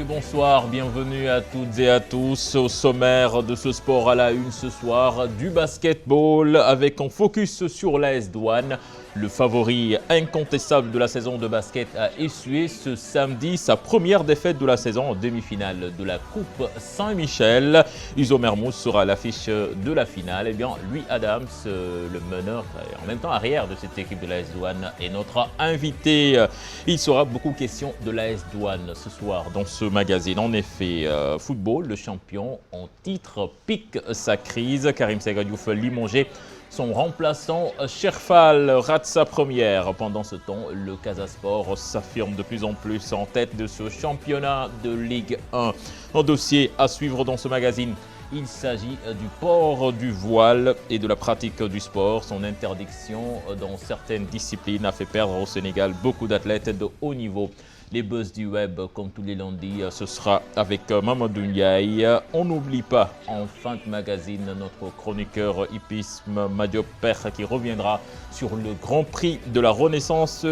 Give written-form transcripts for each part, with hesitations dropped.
bonsoir, bienvenue à toutes et à tous au sommaire de ce sport à la une ce soir, du basketball avec un focus sur l'AS Douanes. Le favori incontestable de la saison de basket a essuyé ce samedi sa première défaite de la saison en demi-finale de la Coupe Saint-Michel. Iso Mermoz sera à l'affiche de la finale. Eh bien, Louis Adams, le meneur et en même temps arrière de cette équipe de l'AS Douanes, est notre invité. Il sera beaucoup question de l'AS Douanes ce soir dans ce magazine. En effet, football, le champion en titre pique sa crise. Karim Segadiouf limogé. Son remplaçant, Cherfal, rate sa première. Pendant ce temps, le Casa Sport s'affirme de plus en plus en tête de ce championnat de Ligue 1. Un dossier à suivre dans ce magazine. Il s'agit du port du voile et de la pratique du sport. Son interdiction dans certaines disciplines a fait perdre au Sénégal beaucoup d'athlètes de haut niveau. Les buzz du web, comme tous les lundis, ce sera avec Mamadou Ndiaye. On n'oublie pas, en fin de magazine, notre chroniqueur hippisme Madiop Père qui reviendra sur le Grand Prix de la Renaissance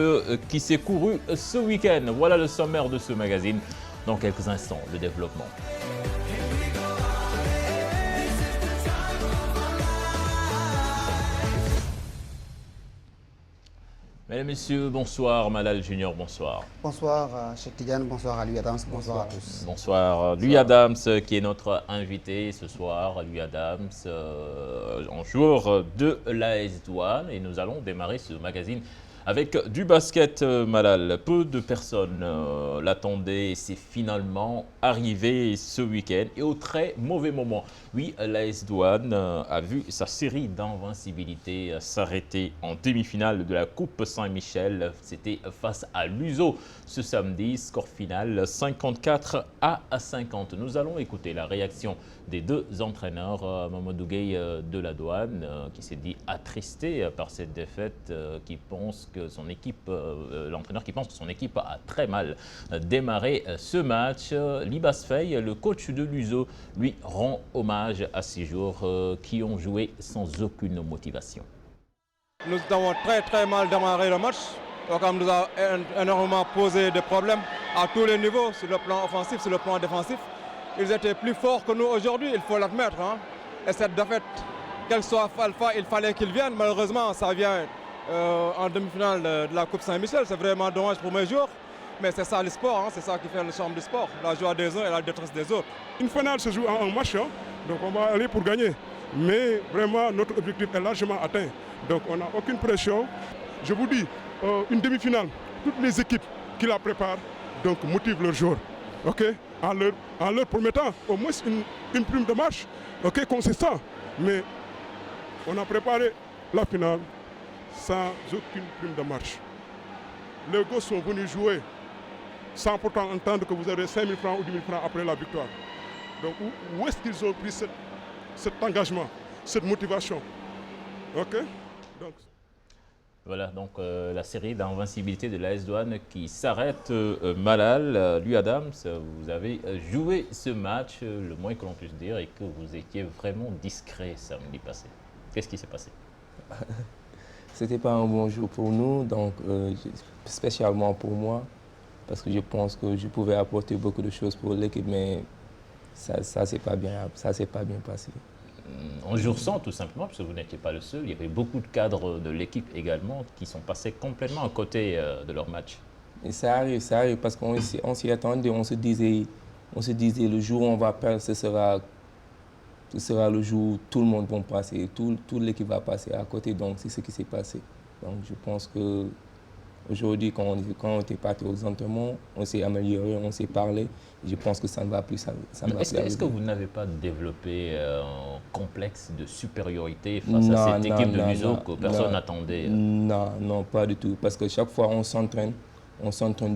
qui s'est couru ce week-end. Voilà le sommaire de ce magazine. Dans quelques instants, le développement. Mesdames, Messieurs, bonsoir. Malal Junior, bonsoir. Bonsoir Cheikh Tidiane, bonsoir à Louis Adams, bonsoir à tous. Bonsoir Louis Adams qui est notre invité ce soir. Louis Adams, en joueur de l'AS Douanes, et nous allons démarrer ce magazine avec du basket, Malal. Peu de personnes l'attendaient et c'est finalement arrivé ce week-end et au très mauvais moment. Oui, l'AS Douanes a vu sa série d'invincibilité s'arrêter en demi-finale de la Coupe Saint-Michel. C'était face à l'USO ce samedi, score final 54-50. Nous allons écouter la réaction des deux entraîneurs, Mamadou Gueye de la Douane, qui s'est dit attristé par cette défaite, qui pense que son équipe, l'entraîneur qui pense que son équipe a très mal démarré ce match. Libas Faye, le coach de l'USO, lui rend hommage à ces joueurs qui ont joué sans aucune motivation. Nous avons très mal démarré le match. Ocam nous a énormément posé des problèmes à tous les niveaux, sur le plan offensif, sur le plan défensif. Ils étaient plus forts que nous aujourd'hui, il faut l'admettre. Hein. Et cette défaite, qu'elle soit alpha, il fallait qu'ils viennent. Malheureusement, ça vient en demi-finale de la Coupe Saint-Michel. C'est vraiment dommage pour mes joueurs. Mais c'est ça le sport, hein. C'est ça qui fait le charme du sport. La joie des uns et la détresse des autres. Une finale se joue en un match, hein. Donc on va aller pour gagner. Mais vraiment, notre objectif est largement atteint. Donc on n'a aucune pression. Je vous dis, une demi-finale, toutes les équipes qui la préparent donc, motivent leurs joueurs. Okay? En leur promettant au moins une prime de marche, okay, consistant. Mais on a préparé la finale sans aucune prime de marche. Les gosses sont venus jouer sans pourtant entendre que vous avez 5 000 francs ou 10 000 francs après la victoire. Donc où est-ce qu'ils ont pris cet engagement, cette motivation? Ok? Donc, voilà donc la série d'invincibilité de l'AS Douanes qui s'arrête. Malal, Louis Adams, vous avez joué ce match, le moins que l'on puisse dire, et que vous étiez vraiment discret samedi passé. Qu'est-ce qui s'est passé? C'était pas un bon jour pour nous, donc spécialement pour moi, parce que je pense que je pouvais apporter beaucoup de choses pour l'équipe, mais ça s'est pas bien passé. En jour sans, tout simplement, parce que vous n'étiez pas le seul. Il y avait beaucoup de cadres de l'équipe également qui sont passés complètement à côté de leur match. Et ça arrive parce qu'on s'y attendait, on se disait le jour où on va perdre, ce sera le jour où tout le monde va passer, toute l'équipe va passer à côté, donc c'est ce qui s'est passé. Donc je pense que aujourd'hui, quand on était parti aux entraînements, on s'est amélioré, on s'est parlé. Je pense que ça ne va plus. Est-ce que vous n'avez pas développé un complexe de supériorité face à cette équipe de l'USO que personne n'attendait? Non, pas du tout. Parce que chaque fois, on s'entraîne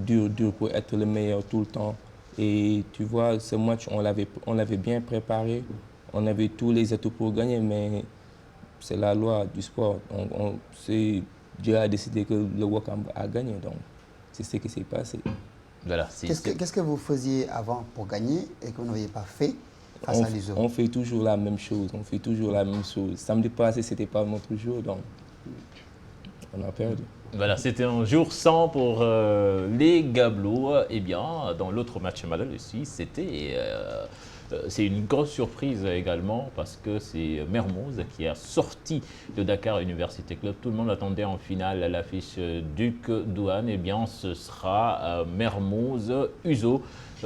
dur pour être le meilleur tout le temps. Et tu vois, ce match, on l'avait bien préparé. On avait tous les atouts pour gagner, mais c'est la loi du sport. Dieu a décidé que le Wakam a gagné, donc c'est ce qui s'est passé. Voilà, Qu'est-ce que vous faisiez avant pour gagner et que vous n'aviez pas fait face à l'USO? On fait toujours la même chose, Samedi passé, ce n'était pas notre jour, donc on a perdu. Voilà, c'était un jour sans pour les Gablois. Eh bien, dans l'autre match Malal aussi, c'est une grosse surprise également parce que c'est Mermoz qui a sorti de Dakar Université Club. Tout le monde attendait en finale à l'affiche Duc Douane. Eh bien, ce sera Mermoz Uzo.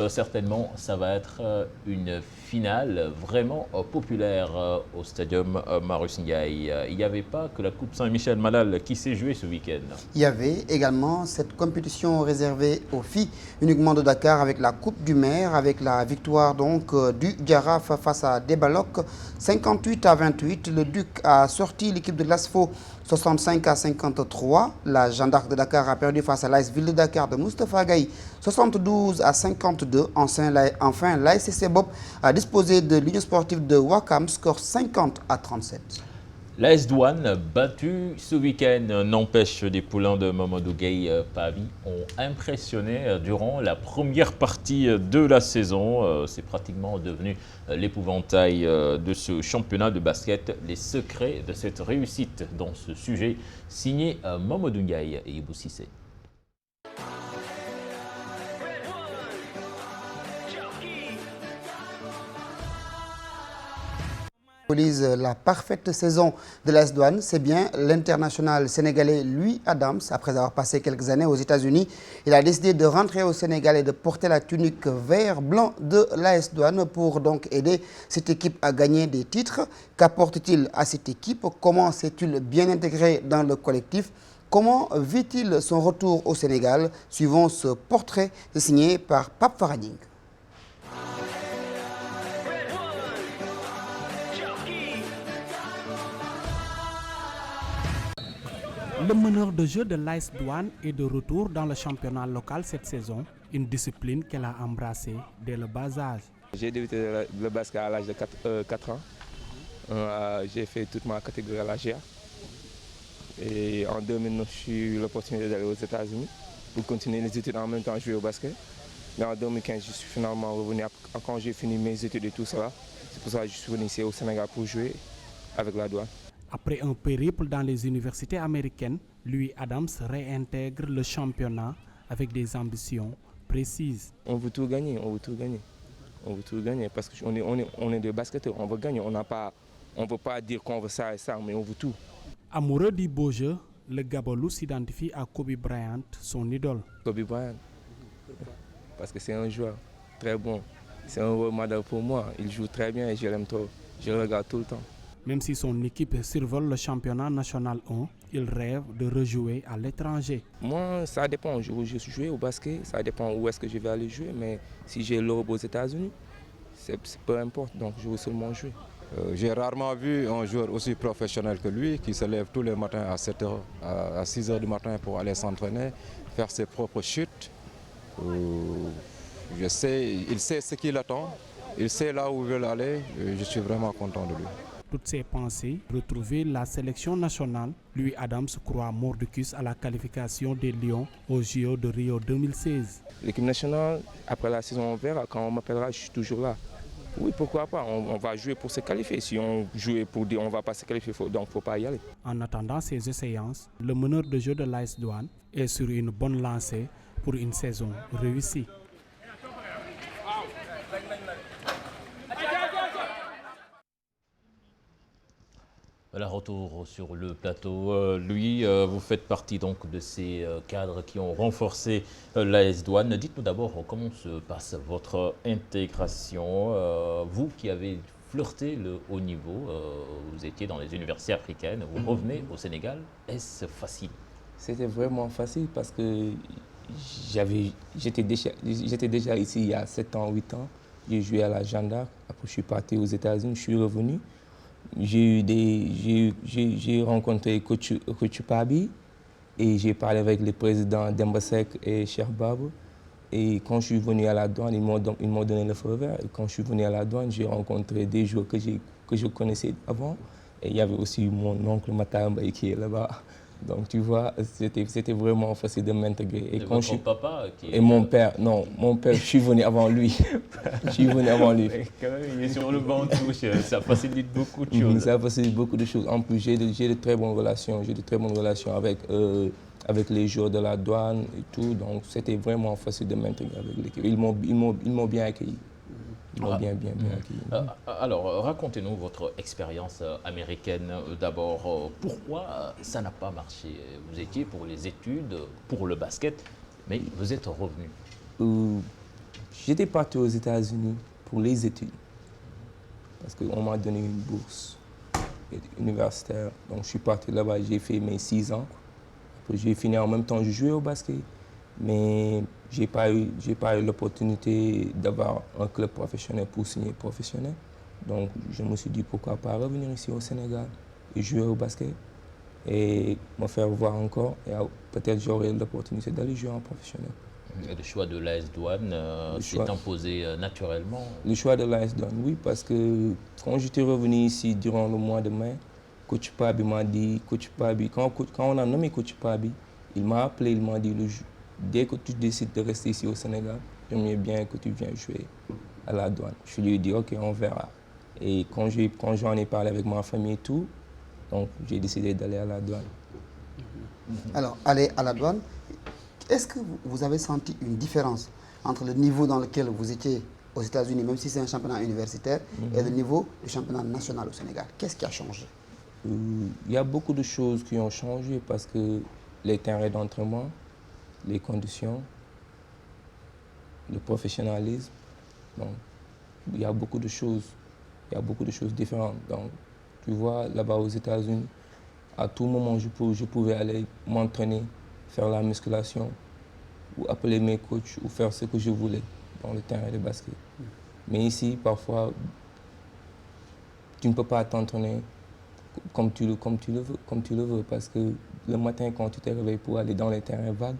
Certainement, ça va être une finale vraiment populaire au stadium Marius Ndiaye. Il n'y avait pas que la Coupe Saint-Michel Malal qui s'est jouée ce week-end. Il y avait également cette compétition réservée aux filles uniquement de Dakar avec la Coupe du Maire, avec la victoire donc du Giraffe face à Débalok, 58-28. Le Duc a sorti l'équipe de l'ASFO 65-53. La Jeanne d'Arc de Dakar a perdu face à l'AS Ville de Dakar de Moustapha Gaye 72-52. Enfin, l'ASC Bob a disposé de l'Union sportive de Wakam, score 50-37. L'AS Douane, battu ce week-end, n'empêche des poulains de Mamadou Gueye Pavi ont impressionné durant la première partie de la saison. C'est pratiquement devenu l'épouvantail de ce championnat de basket. Les secrets de cette réussite dans ce sujet, signé Mamadou Gueye et Ibou Sissé. La parfaite saison de l'AS Douane, c'est bien l'international sénégalais Louis Adams. Après avoir passé quelques années aux États-Unis, il a décidé de rentrer au Sénégal et de porter la tunique vert-blanc de l'AS Douane pour donc aider cette équipe à gagner des titres. Qu'apporte-t-il à cette équipe? Comment s'est-il bien intégré dans le collectif? Comment vit-il son retour au Sénégal? Suivons ce portrait signé par Pape Faraning. Le meneur de jeu de l'AS Douane est de retour dans le championnat local cette saison, une discipline qu'elle a embrassée dès le bas âge. J'ai débuté le basket à l'âge de 4 ans. J'ai fait toute ma catégorie à la GA. Et en 2009, j'ai eu l'opportunité d'aller aux États-Unis pour continuer les études en même temps jouer au basket. Mais en 2015, je suis finalement revenu quand j'ai fini mes études et tout ça. C'est pour ça que je suis venu ici au Sénégal pour jouer avec la Douane. Après un périple dans les universités américaines, Louis Adams réintègre le championnat avec des ambitions précises. On veut tout gagner, on veut tout gagner. On veut tout gagner parce qu'on est des basketteurs, on veut gagner. On ne veut pas dire qu'on veut ça et ça, mais on veut tout. Amoureux du beau jeu, le Gabolou s'identifie à Kobe Bryant, son idole. Kobe Bryant, parce que c'est un joueur très bon. C'est un rôle modèle pour moi. Il joue très bien et je l'aime trop. Je le regarde tout le temps. Même si son équipe survole le championnat national 1, il rêve de rejouer à l'étranger. Moi, ça dépend. Je joue au basket, ça dépend où est-ce que je vais aller jouer. Mais si j'ai l'Europe aux États-Unis, peu importe. Donc, je veux seulement jouer. J'ai rarement vu un joueur aussi professionnel que lui qui se lève tous les matins à 7h, à 6h du matin pour aller s'entraîner, faire ses propres chutes. Il sait ce qu'il attend, il sait là où il veut aller. Je suis vraiment content de lui. Toutes ses pensées, retrouver la sélection nationale, Louis Adams croit mordicus à la qualification des Lions au JO de Rio 2016. L'équipe nationale, après la saison, on verra. Quand on m'appellera, je suis toujours là. Oui, pourquoi pas, on va jouer pour se qualifier. Si on jouait pour dire on ne va pas se qualifier, donc il ne faut pas y aller. En attendant ces séances, le meneur de jeu de l'AS Douane est sur une bonne lancée pour une saison réussie. Voilà, retour sur le plateau. Louis, vous faites partie donc de ces cadres qui ont renforcé l'AS Douane. Dites-nous d'abord comment se passe votre intégration. Vous qui avez flirté le haut niveau, vous étiez dans les universités africaines, vous revenez au Sénégal. Est-ce facile? C'était vraiment facile parce que j'étais déjà ici il y a 7 ans, 8 ans. J'ai joué à la Jeanne d'Arc. Après, je suis parti aux États-Unis, je suis revenu. J'ai rencontré coach Pabi et j'ai parlé avec les présidents Dembasek et Cheikh Babou. Et quand je suis venu à la Douane, ils m'ont donné le feu vert. Et quand je suis venu à la Douane, j'ai rencontré des joueurs que je connaissais avant. Et il y avait aussi mon oncle Matamba qui est là-bas. Donc tu vois, c'était vraiment facile de m'intégrer. Et votre papa et mon père, non, mon père, je suis venu avant lui. Je suis venu avant lui. Quand même, il est sur le banc de touche, ça facilite beaucoup de choses. Ça facilite beaucoup de choses. En plus, j'ai de très bonnes relations. J'ai de très bonnes relations avec avec les joueurs de la douane et tout. Donc c'était vraiment facile de maintenir avec l'équipe. Ils m'ont bien accueilli. Ils m'ont bien accueilli. Alors, racontez-nous votre expérience américaine d'abord. Pourquoi ça n'a pas marché? Vous étiez pour les études, pour le basket, mais vous êtes revenu. J'étais parti aux États-Unis pour les études. Parce qu'on m'a donné une bourse universitaire. Donc je suis parti là-bas, j'ai fait mes 6 ans. Après, j'ai fini en même temps, je jouais au basket. Mais je n'ai pas eu l'opportunité d'avoir un club professionnel pour signer professionnel. Donc je me suis dit pourquoi pas revenir ici au Sénégal et jouer au basket et me faire voir encore. Et peut-être j'aurai l'opportunité d'aller jouer en professionnel. Et le choix de l'AS Douane s'est imposé naturellement? Le choix de l'AS Douane, oui, parce que quand j'étais revenu ici durant le mois de mai, Coach Pabi m'a dit, quand on a nommé Coach Pabi, il m'a appelé, il m'a dit, dès que tu décides de rester ici au Sénégal, j'aimerais bien que tu viennes jouer à la Douane. Je lui ai dit, ok, on verra. Et quand j'en ai parlé avec ma famille et tout, donc j'ai décidé d'aller à la Douane. Alors, aller à la Douane, est-ce que vous avez senti une différence entre le niveau dans lequel vous étiez aux États-Unis, même si c'est un championnat universitaire, et le niveau du championnat national au Sénégal? Qu'est-ce qui a changé? Il y a beaucoup de choses qui ont changé parce que les terrains d'entraînement, les conditions, le professionnalisme, donc il y a beaucoup de choses différentes. Donc, tu vois, là-bas aux États-Unis, à tout moment, je pouvais aller m'entraîner, faire la musculation, ou appeler mes coachs, ou faire ce que je voulais dans le terrain de basket. Mais ici, parfois, tu ne peux pas t'entraîner comme tu le veux, parce que le matin, quand tu te réveilles pour aller dans les terrains vagues,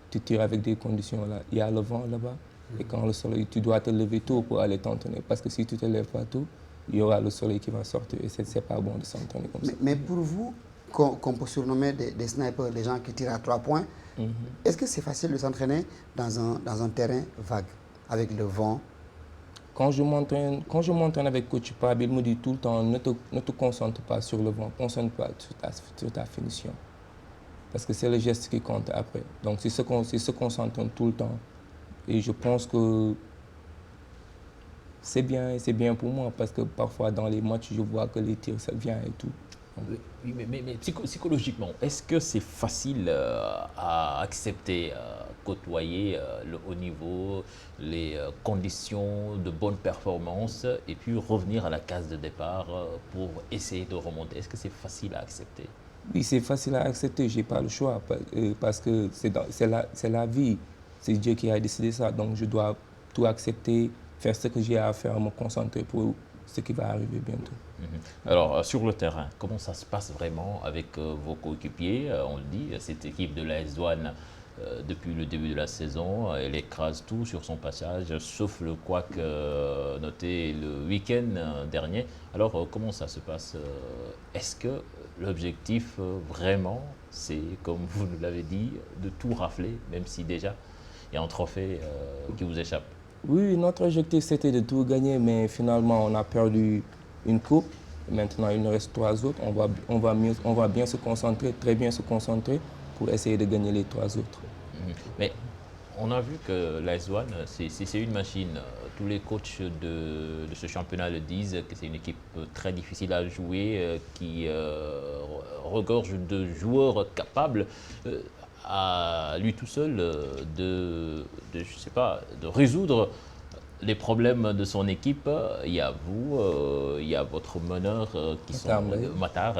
tu tires avec des conditions là. Il y a le vent là-bas, et quand le soleil, tu dois te lever tôt pour aller t'entraîner, parce que si tu ne te lèves pas tôt, il y aura le soleil qui va sortir, et ce n'est pas bon de s'entraîner comme ça. Mais pour vous, qu'on peut surnommer des snipers, des gens qui tirent à 3 points, est-ce que c'est facile de s'entraîner dans un terrain vague, avec le vent? Quand je m'entraîne avec Coach Pab, il me dit tout le temps, ne te concentre pas sur le vent, concentre-toi sur ta finition. Parce que c'est le geste qui compte après. Donc c'est ce qu'on s'entraîne tout le temps. Et je pense que c'est bien pour moi, parce que parfois dans les matchs, je vois que les tirs, ça vient et tout. Oui, mais psychologiquement, est-ce que c'est facile à accepter, côtoyer le haut niveau, les conditions de bonne performance, et puis revenir à la case de départ pour essayer de remonter? Est-ce que c'est facile à accepter? Oui, c'est facile à accepter, je n'ai pas le choix, parce que c'est la vie, c'est Dieu qui a décidé ça, donc je dois tout accepter, faire ce que j'ai à faire, me concentrer pour ce qui va arriver bientôt. Alors, sur le terrain, comment ça se passe vraiment avec vos coéquipiers? On le dit, cette équipe de l'AS Douane, depuis le début de la saison, elle écrase tout sur son passage, sauf le couac noté le week-end dernier. Alors, comment ça se passe? Est-ce que l'objectif, vraiment, c'est, comme vous nous l'avez dit, de tout rafler, même si déjà il y a un trophée qui vous échappe? Oui, notre objectif, c'était de tout gagner, mais finalement, on a perdu une coupe. Maintenant, il nous reste 3 autres. On va bien se concentrer, très bien se concentrer pour essayer de gagner les 3 autres. Mais on a vu que l'AS Douane, c'est une machine. Tous les coachs de ce championnat le disent, que c'est une équipe très difficile à jouer, qui regorge de joueurs capables à lui tout seul de résoudre les problèmes de son équipe. Il y a vous, il y a votre meneur Matar,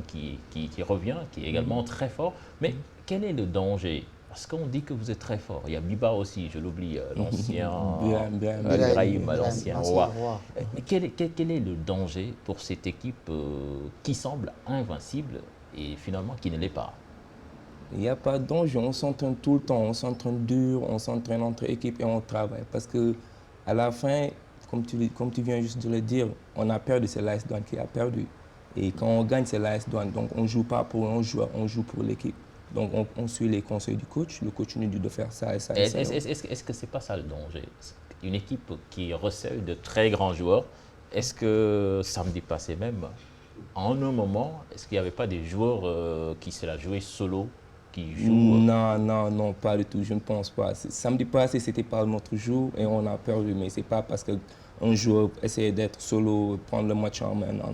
qui revient, qui est également très fort. Mais quel est le danger? Parce qu'on dit que vous êtes très fort. Il y a Biba aussi, je l'oublie, l'ancien Ibrahim, l'ancien roi. Quel est le danger pour cette équipe qui semble invincible et finalement qui ne l'est pas? Il n'y a pas de danger, on s'entraîne tout le temps, on s'entraîne dur, on s'entraîne entre équipes et on travaille. Parce qu'à la fin, comme tu viens juste de le dire, on a perdu, c'est l'AS Douane qui a perdu. Et quand on gagne, c'est l'AS Douane. Donc on ne joue pas pour un joueur, on joue pour l'équipe. Donc on suit les conseils du coach, le coach nous dit de faire ça et ça. Est-ce que ce n'est pas ça le danger? Une équipe qui recèle de très grands joueurs, est-ce que samedi passé même, en un moment, est-ce qu'il n'y avait pas des joueurs qui se la jouaient solo qui joue? Non, pas du tout, je ne pense pas. Samedi passé, c'était pas notre jour et on a perdu, mais c'est pas parce qu'un joueur essayait d'être solo, prendre le match en main, non.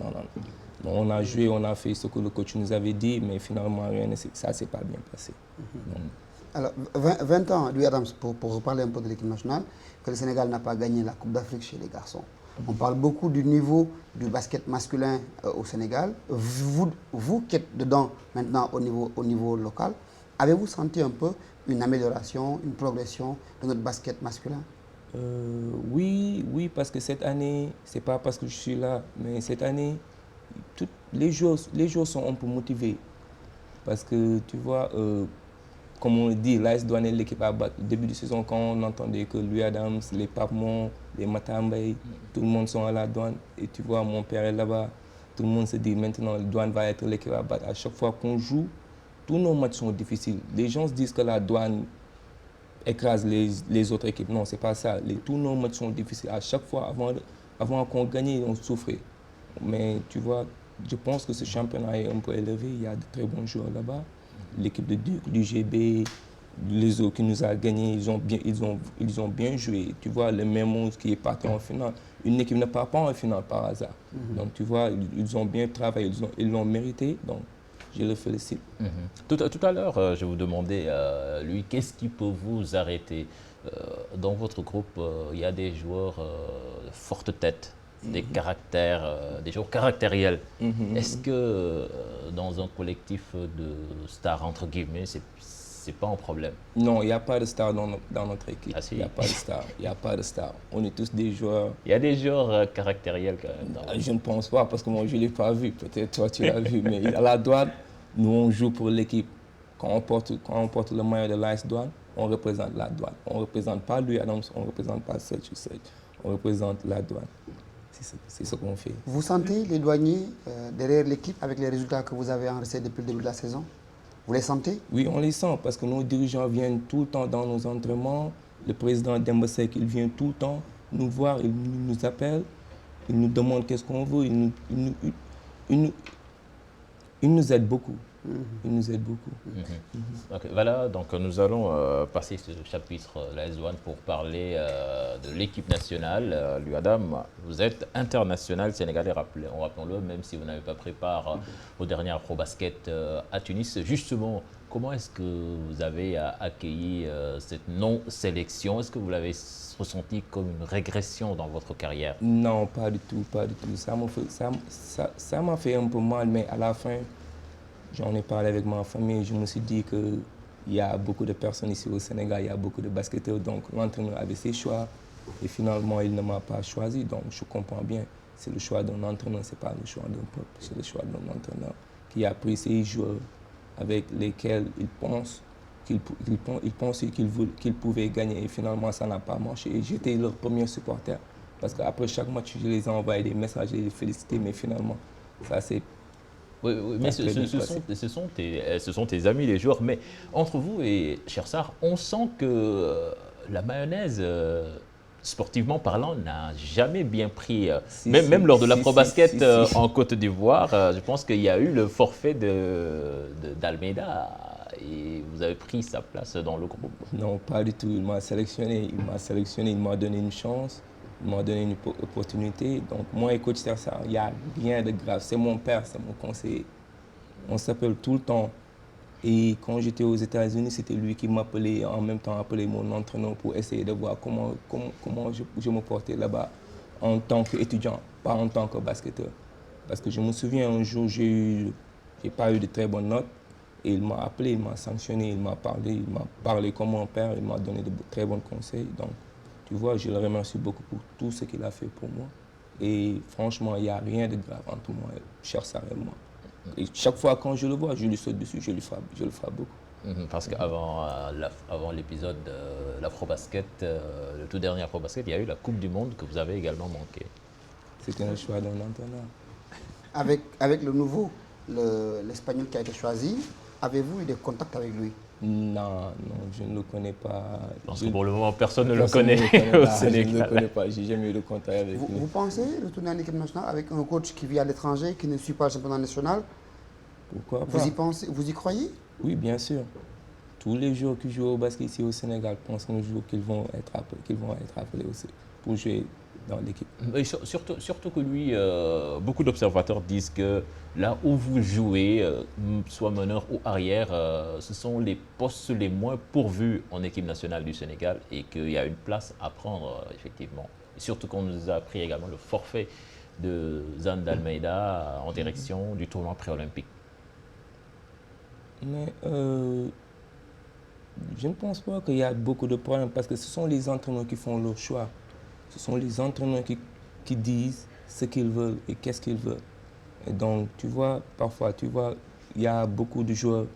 On a joué, on a fait ce que le coach nous avait dit, mais finalement, ça ne s'est pas bien passé. Alors, 20 ans, Louis Adams, pour reparler un peu de l'équipe nationale, que le Sénégal n'a pas gagné la Coupe d'Afrique chez les garçons. On parle beaucoup du niveau du basket masculin au Sénégal. Vous qui êtes dedans maintenant au niveau local, avez-vous senti un peu une amélioration, une progression de notre basket masculin? Oui, parce que cette année, c'est pas parce que je suis là, mais cette année, les joueurs sont un peu motivés. Parce que tu vois, comme on le dit, l'AS Douanes est l'équipe à battre. Au début de saison, quand on entendait que Louis Adams, les Papemont, les Matambay, tout le monde sont à la Douane. Et tu vois, mon père est là-bas. Tout le monde se dit maintenant, la Douane va être l'équipe à battre. À chaque fois qu'on joue, tous nos matchs sont difficiles. Les gens se disent que la Douane écrase les autres équipes. Non, c'est pas ça. Tous nos matchs sont difficiles. À chaque fois, avant qu'on gagne, on souffrait. Mais tu vois, je pense que ce championnat est un peu élevé. Il y a de très bons joueurs là-bas. L'équipe de Duc, l'UGB, les autres qui nous a gagné, ils ont bien joué. Tu vois, le Mermoz qui est parti en finale. Une équipe ne part pas en finale par hasard. Donc tu vois, ils ont bien travaillé, ils l'ont mérité. Donc je le félicite. Tout à l'heure, je vous demandais, lui, qu'est-ce qui peut vous arrêter? Dans votre groupe, il y a des joueurs de forte tête, des caractères, des joueurs caractériels. Est-ce que dans un collectif de stars, entre guillemets, c'est pas un problème? Non, il n'y a pas de stars dans notre équipe. Ah, si. Il n'y a pas de stars. On est tous des joueurs. Il y a des joueurs caractériels quand même. Je ne pense pas, parce que moi, je ne l'ai pas vu. Peut-être toi, tu l'as vu. Mais à la Douane, nous, on joue pour l'équipe. Quand on porte le maillot de l'AS Douane, on représente la Douane. On ne représente pas Louis Adams, on ne représente pas Serge. On représente la Douane. C'est ce qu'on fait. Vous sentez les douaniers derrière l'équipe avec les résultats que vous avez enregistrés depuis le début de la saison? Vous les sentez? Oui, on les sent parce que nos dirigeants viennent tout le temps dans nos entraînements. Le président Dembosek, il vient tout le temps nous voir, il nous appelle, il nous demande qu'est-ce qu'on veut, il nous aide beaucoup. Il nous aide beaucoup. Okay, voilà, donc nous allons passer ce chapitre, l'AS Douanes, pour parler de l'équipe nationale. Louis Adam, vous êtes international sénégalais, rappelons-le, même si vous n'avez pas pris part aux dernières Pro-Basket à Tunis. Justement, comment est-ce que vous avez accueilli cette non-sélection? Est-ce que vous l'avez ressenti comme une régression dans votre carrière? Non, pas du tout, pas du tout. Ça m'a fait un peu mal, mais à la fin, j'en ai parlé avec ma famille, je me suis dit qu'il y a beaucoup de personnes ici au Sénégal, il y a beaucoup de basketteurs, donc l'entraîneur avait ses choix et finalement il ne m'a pas choisi, donc je comprends bien. C'est le choix d'un entraîneur, ce n'est pas le choix d'un peuple, c'est le choix d'un entraîneur qui a pris ses joueurs avec lesquels il pense qu'il pouvait gagner et finalement ça n'a pas marché. Et j'étais leur premier supporter parce qu'après chaque match, je les ai envoyé des messages et les féliciter, mais finalement ça c'est... Oui, mais ce sont tes amis, les joueurs. Mais entre vous et Chersar, on sent que la mayonnaise, sportivement parlant, n'a jamais bien pris. Même lors de la Pro-Basket en Côte d'Ivoire, je pense qu'il y a eu le forfait d'Almeida et vous avez pris sa place dans le groupe. Non, pas du tout. Il m'a sélectionné, il m'a donné une chance. Il m'a donné une opportunité. Donc, moi et coach Chersar, il n'y a rien de grave. C'est mon père, c'est mon conseiller. On s'appelle tout le temps. Et quand j'étais aux États-Unis, c'était lui qui m'appelait, en même temps appelait mon entraîneur pour essayer de voir comment je me portais là-bas en tant qu'étudiant, pas en tant que basketteur. Parce que je me souviens, un jour, j'ai pas eu de très bonnes notes. Et il m'a appelé, il m'a sanctionné, il m'a parlé comme mon père, il m'a donné de très bons conseils. Donc, tu vois, je le remercie beaucoup pour tout ce qu'il a fait pour moi. Et franchement, il n'y a rien de grave entre moi et Chersar et moi. Et chaque fois quand je le vois, je lui saute dessus, je le frappe beaucoup. Parce qu'avant l'épisode de l'Afro-Basket, le tout dernier Afro-Basket, il y a eu la Coupe du Monde que vous avez également manqué. C'était un choix d'un entraîneur. Avec le nouveau, l'Espagnol qui a été choisi, avez-vous eu des contacts avec lui? Non, je ne le connais pas. Parce que pour le moment, personne ne le connaît au Sénégal. Je ne le connais pas, je n'ai jamais eu de contact avec lui. Vous pensez retourner en équipe nationale avec un coach qui vit à l'étranger, qui ne suit pas le championnat national? Pourquoi pas? Vous y pensez, vous y croyez? Oui, bien sûr. Tous les joueurs qui jouent au basket ici au Sénégal pensent un jour qu'ils vont être appelés aussi pour jouer dans l'équipe. Et surtout que lui, beaucoup d'observateurs disent que là où vous jouez, soit meneur ou arrière, ce sont les postes les moins pourvus en équipe nationale du Sénégal et qu'il y a une place à prendre, effectivement. Et surtout qu'on nous a pris également le forfait de Zan d'Almeida en direction du tournoi pré-olympique. Mais je ne pense pas qu'il y a beaucoup de problèmes parce que ce sont les entraîneurs qui font leur choix. Ce sont les entraîneurs qui disent ce qu'ils veulent et qu'est-ce qu'ils veulent. Et donc, tu vois, parfois, il y a beaucoup de joueurs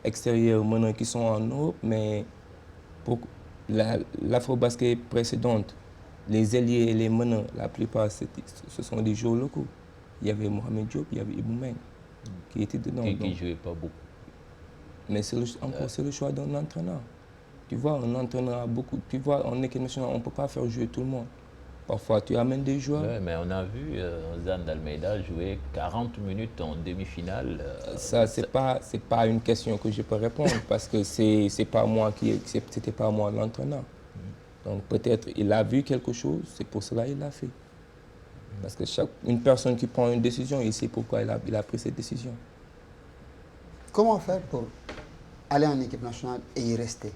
extérieurs maintenant qui sont en Europe, mais pour l'Afro-basket précédente, les ailiers et les meneurs, la plupart, ce sont des joueurs locaux. Il y avait Mohamed Diop, il y avait Ibou Meng qui étaient dedans. Qui ne jouait pas beaucoup. Mais c'est le choix d'un entraîneur. Tu vois, un entraîneur a beaucoup. Tu vois, en équipe nationale, on ne peut pas faire jouer tout le monde. Parfois, tu amènes des joueurs. Ouais, mais on a vu Zan d'Almeida jouer 40 minutes en demi-finale. C'est pas une question que je peux répondre parce que c'était pas moi l'entraîneur. Donc peut-être il a vu quelque chose, c'est pour cela qu'il l'a fait. Parce que une personne qui prend une décision, il sait pourquoi il a pris cette décision. Comment faire pour aller en équipe nationale et y rester?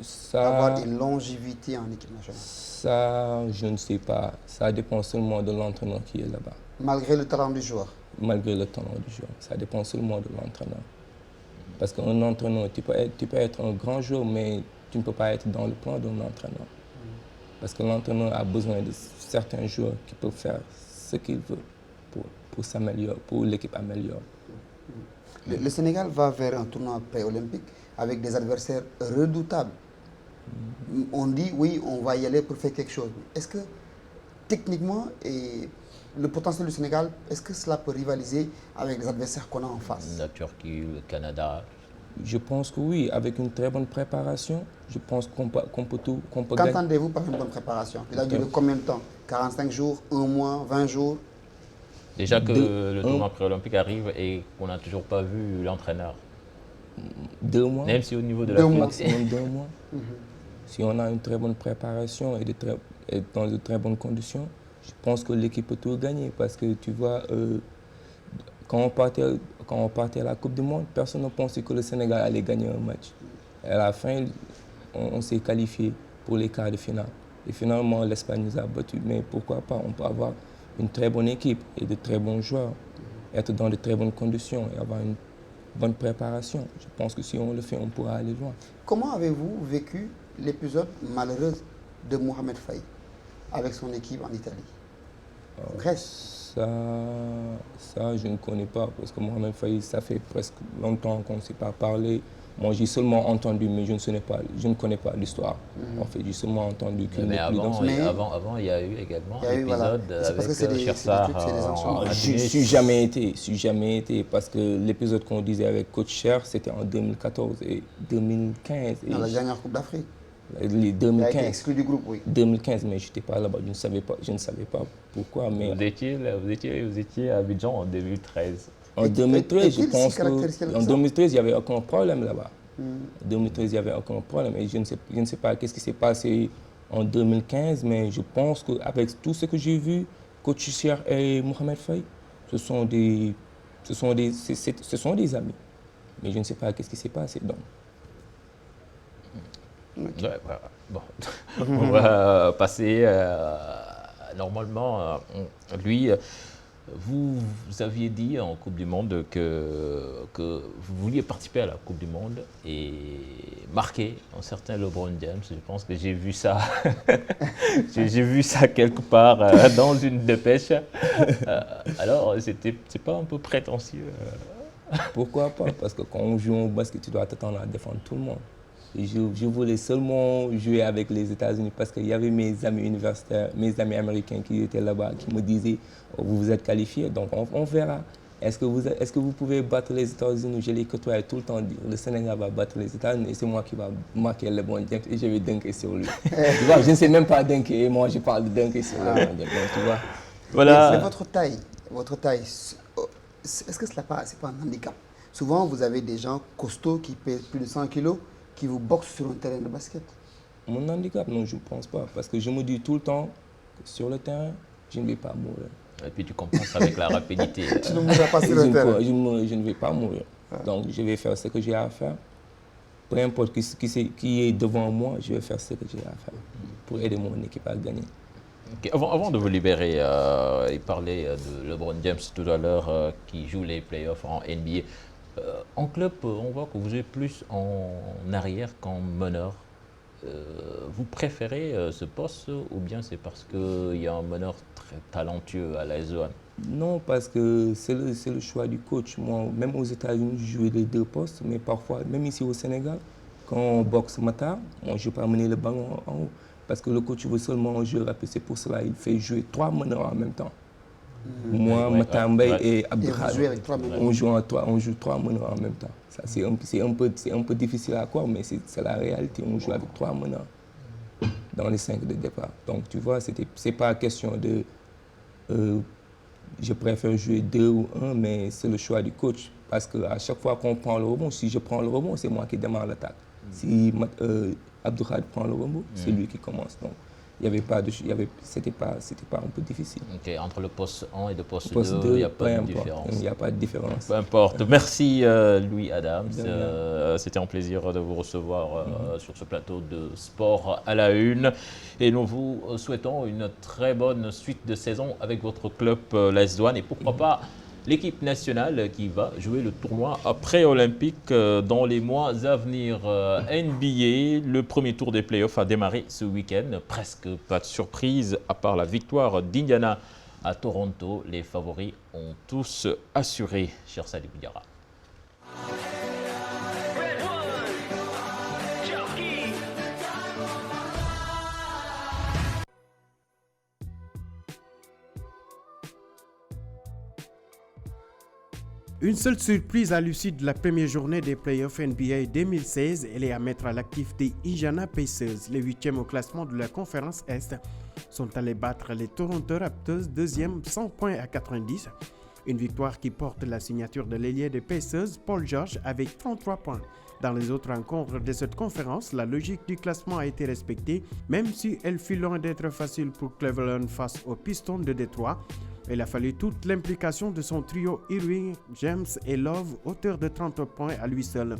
Ça, avoir une longévité en équipe nationale? Ça, je ne sais pas. Ça dépend seulement de l'entraîneur qui est là-bas. Malgré le talent du joueur? Malgré le talent du joueur. Ça dépend seulement de l'entraîneur. Parce qu'un entraîneur, tu peux être un grand joueur, mais tu ne peux pas être dans le plan d'un entraîneur. Parce que l'entraîneur a besoin de certains joueurs qui peuvent faire ce qu'il veut pour s'améliorer, pour l'équipe améliore. Le Sénégal va vers un tournoi pré-olympique avec des adversaires redoutables. On dit oui, on va y aller pour faire quelque chose. Est-ce que techniquement, le potentiel du Sénégal, est-ce que cela peut rivaliser avec les adversaires qu'on a en face? La Turquie, le Canada. Je pense que oui, avec une très bonne préparation, je pense qu'on peut gagner. Qu'entendez-vous par une bonne préparation? Il a duré combien de temps? 45 jours, 1 mois, 20 jours? Déjà que le tournoi pré-olympique arrive et qu'on n'a toujours pas vu l'entraîneur. 2 mois. Même si au niveau de la maximum 2 mois. Si on a une très bonne préparation et dans de très bonnes conditions, je pense que l'équipe peut tout gagner. Parce que tu vois, quand on partait à la Coupe du Monde, personne ne pensait que le Sénégal allait gagner un match. Et à la fin, on s'est qualifié pour les quarts de finale. Et finalement, l'Espagne nous a battus. Mais pourquoi pas? On peut avoir une très bonne équipe et de très bons joueurs, être dans de très bonnes conditions et avoir une bonne préparation. Je pense que si on le fait, on pourra aller loin. Comment avez-vous vécu l'épisode malheureux de Mohamed Faye avec son équipe en Italie? En Grèce? Ça, je ne connais pas parce que Mohamed Faye, ça fait presque longtemps qu'on ne s'est pas parlé. Moi, j'ai seulement entendu, mais je ne connais pas l'histoire. En fait, j'ai seulement entendu que... Mais avant, il y a eu également un épisode avec Chersar. Je ne suis jamais été, parce que l'épisode qu'on disait avec Coach Cher, c'était en 2014 et 2015. Dans la dernière Coupe d'Afrique. Les 2015. Il a été exclu du groupe, oui. 2015, mais je n'étais pas là-bas, je ne savais pas pourquoi. Mais... Vous étiez à Abidjan en 2013. En 2013, je pense qu'en 2013, il n'y avait aucun problème là-bas. En 2013, il n'y avait aucun problème. Et je ne sais pas qu'est-ce qui s'est passé en 2015, mais je pense qu'avec tout ce que j'ai vu, Coach Cher et Mohamed Faye, ce sont des amis. Mais je ne sais pas qu'est-ce qui s'est passé. Donc. Okay. Ouais, bon. On va passer normalement, lui, vous aviez dit en Coupe du Monde que vous vouliez participer à la Coupe du Monde et marquer un certain LeBron James. Je pense que j'ai vu ça, j'ai vu ça quelque part dans une dépêche. Alors, c'est pas un peu prétentieux? Pourquoi pas? Parce que quand on joue au basket, tu dois t'attendre à défendre tout le monde. Je voulais seulement jouer avec les États-Unis parce qu'il y avait mes amis universitaires, mes amis américains qui étaient là-bas, qui me disaient oh, vous vous êtes qualifiés, donc on verra. Est-ce que vous pouvez battre les États-Unis? Je les côtoie tout le temps, dire le Sénégal va battre les États-Unis et c'est moi qui va marquer le bon James et je vais dunker sur lui. Tu vois, je ne sais même pas dunker et moi je parle de dunker sur le bon James. Tu vois. Voilà. C'est votre taille est-ce que ce n'est pas un handicap? Souvent, vous avez des gens costauds qui pèsent plus de 100 kilos qui vous boxent sur un terrain de basket. Mon handicap, non, je ne pense pas. Parce que je me dis tout le temps que sur le terrain, je ne vais pas mourir. Et puis tu compenses avec la rapidité. Tu ne mourras pas sur le terrain. Je ne vais pas mourir. Donc je vais faire ce que j'ai à faire. Peu importe qui est devant moi, je vais faire ce que j'ai à faire pour aider mon équipe à gagner. Okay. Avant de vous libérer et parler de LeBron James tout à l'heure qui joue les playoffs en NBA, en club, on voit que vous êtes plus en arrière qu'en meneur. Vous préférez ce poste ou bien c'est parce qu'il y a un meneur très talentueux à l'AS Douanes? Non, parce que c'est le choix du coach. Moi, même aux États-Unis, je jouais les deux postes, mais parfois, même ici au Sénégal, quand on boxe Matar, moi, je ne vais pas mener le ballon en haut. Parce que le coach veut seulement un jeu rapide, c'est pour cela qu'il fait jouer 3 meneurs en même temps. Moi, Matar Mbaye et Abdelhad, on joue 3 meneurs en même temps. C'est un peu difficile à croire, mais c'est la réalité. On joue avec 3 meneurs dans les 5 de départ. Donc, tu vois, c'est pas question de... je préfère jouer 2 ou 1, mais c'est le choix du coach. Parce qu'à chaque fois qu'on prend le rebond, si je prends le rebond, c'est moi qui démarre l'attaque. Si Abdelhad prend le rebond, c'est lui qui commence. Donc, c'était pas un peu difficile. Okay, entre le poste 1 et le poste 2, il n'y a pas de différence. Il n'y a pas de différence. Peu importe. Merci Louis Adams. C'était un plaisir de vous recevoir sur ce plateau de Sport à la Une. Et nous vous souhaitons une très bonne suite de saison avec votre club l'AS Douanes. Et pourquoi pas l'équipe nationale qui va jouer le tournoi pré-olympique dans les mois à venir. NBA, le premier tour des playoffs a démarré ce week-end. Presque pas de surprise, à part la victoire d'Indiana à Toronto. Les favoris ont tous assuré. Cher Salih Boudiara. Une seule surprise à l'issue de la première journée des playoffs NBA 2016, elle est à mettre à l'actif des Indiana Pacers. Les 8e au classement de la conférence Est sont allés battre les Toronto Raptors, 2e, 100 points à 90. Une victoire qui porte la signature de l'ailier des Pacers, Paul George, avec 33 points. Dans les autres rencontres de cette conférence, la logique du classement a été respectée, même si elle fut loin d'être facile pour Cleveland face aux Pistons de Détroit. Il a fallu toute l'implication de son trio Irving, James et Love, auteur de 30 points à lui seul,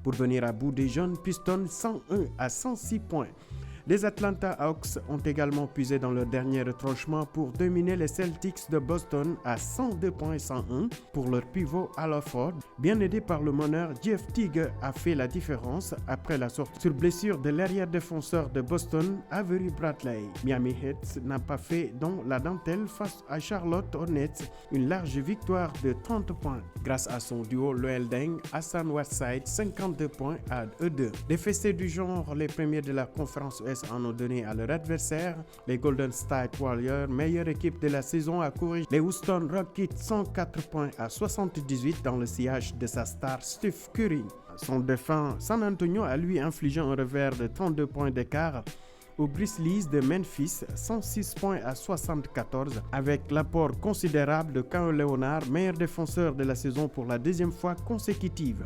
pour venir à bout des jeunes Pistons 101 à 106 points. Les Atlanta Hawks ont également puisé dans leur dernier retranchement pour dominer les Celtics de Boston à 102 points 101 pour leur pivot Al Horford. Bien aidé par le meneur, Jeff Teague a fait la différence après la sortie sur blessure de l'arrière-défenseur de Boston, Avery Bradley. Miami Heat n'a pas fait dans la dentelle face à Charlotte Hornets, une large victoire de 30 points. Grâce à son duo Luol Deng, Hassan Whiteside, 52 points à eux deux. Des fessées du genre, les premiers de la conférence Ouest en ont donné à leur adversaire. Les Golden State Warriors, meilleure équipe de la saison, a corrigé les Houston Rockets 104 points à 78 dans le sillage de sa star Steph Curry. Son défunt San Antonio a lui infligé un revers de 32 points d'écart aux Grizzlies de Memphis, 106 points à 74, avec l'apport considérable de Kawhi Leonard, meilleur défenseur de la saison pour la 2e fois consécutive.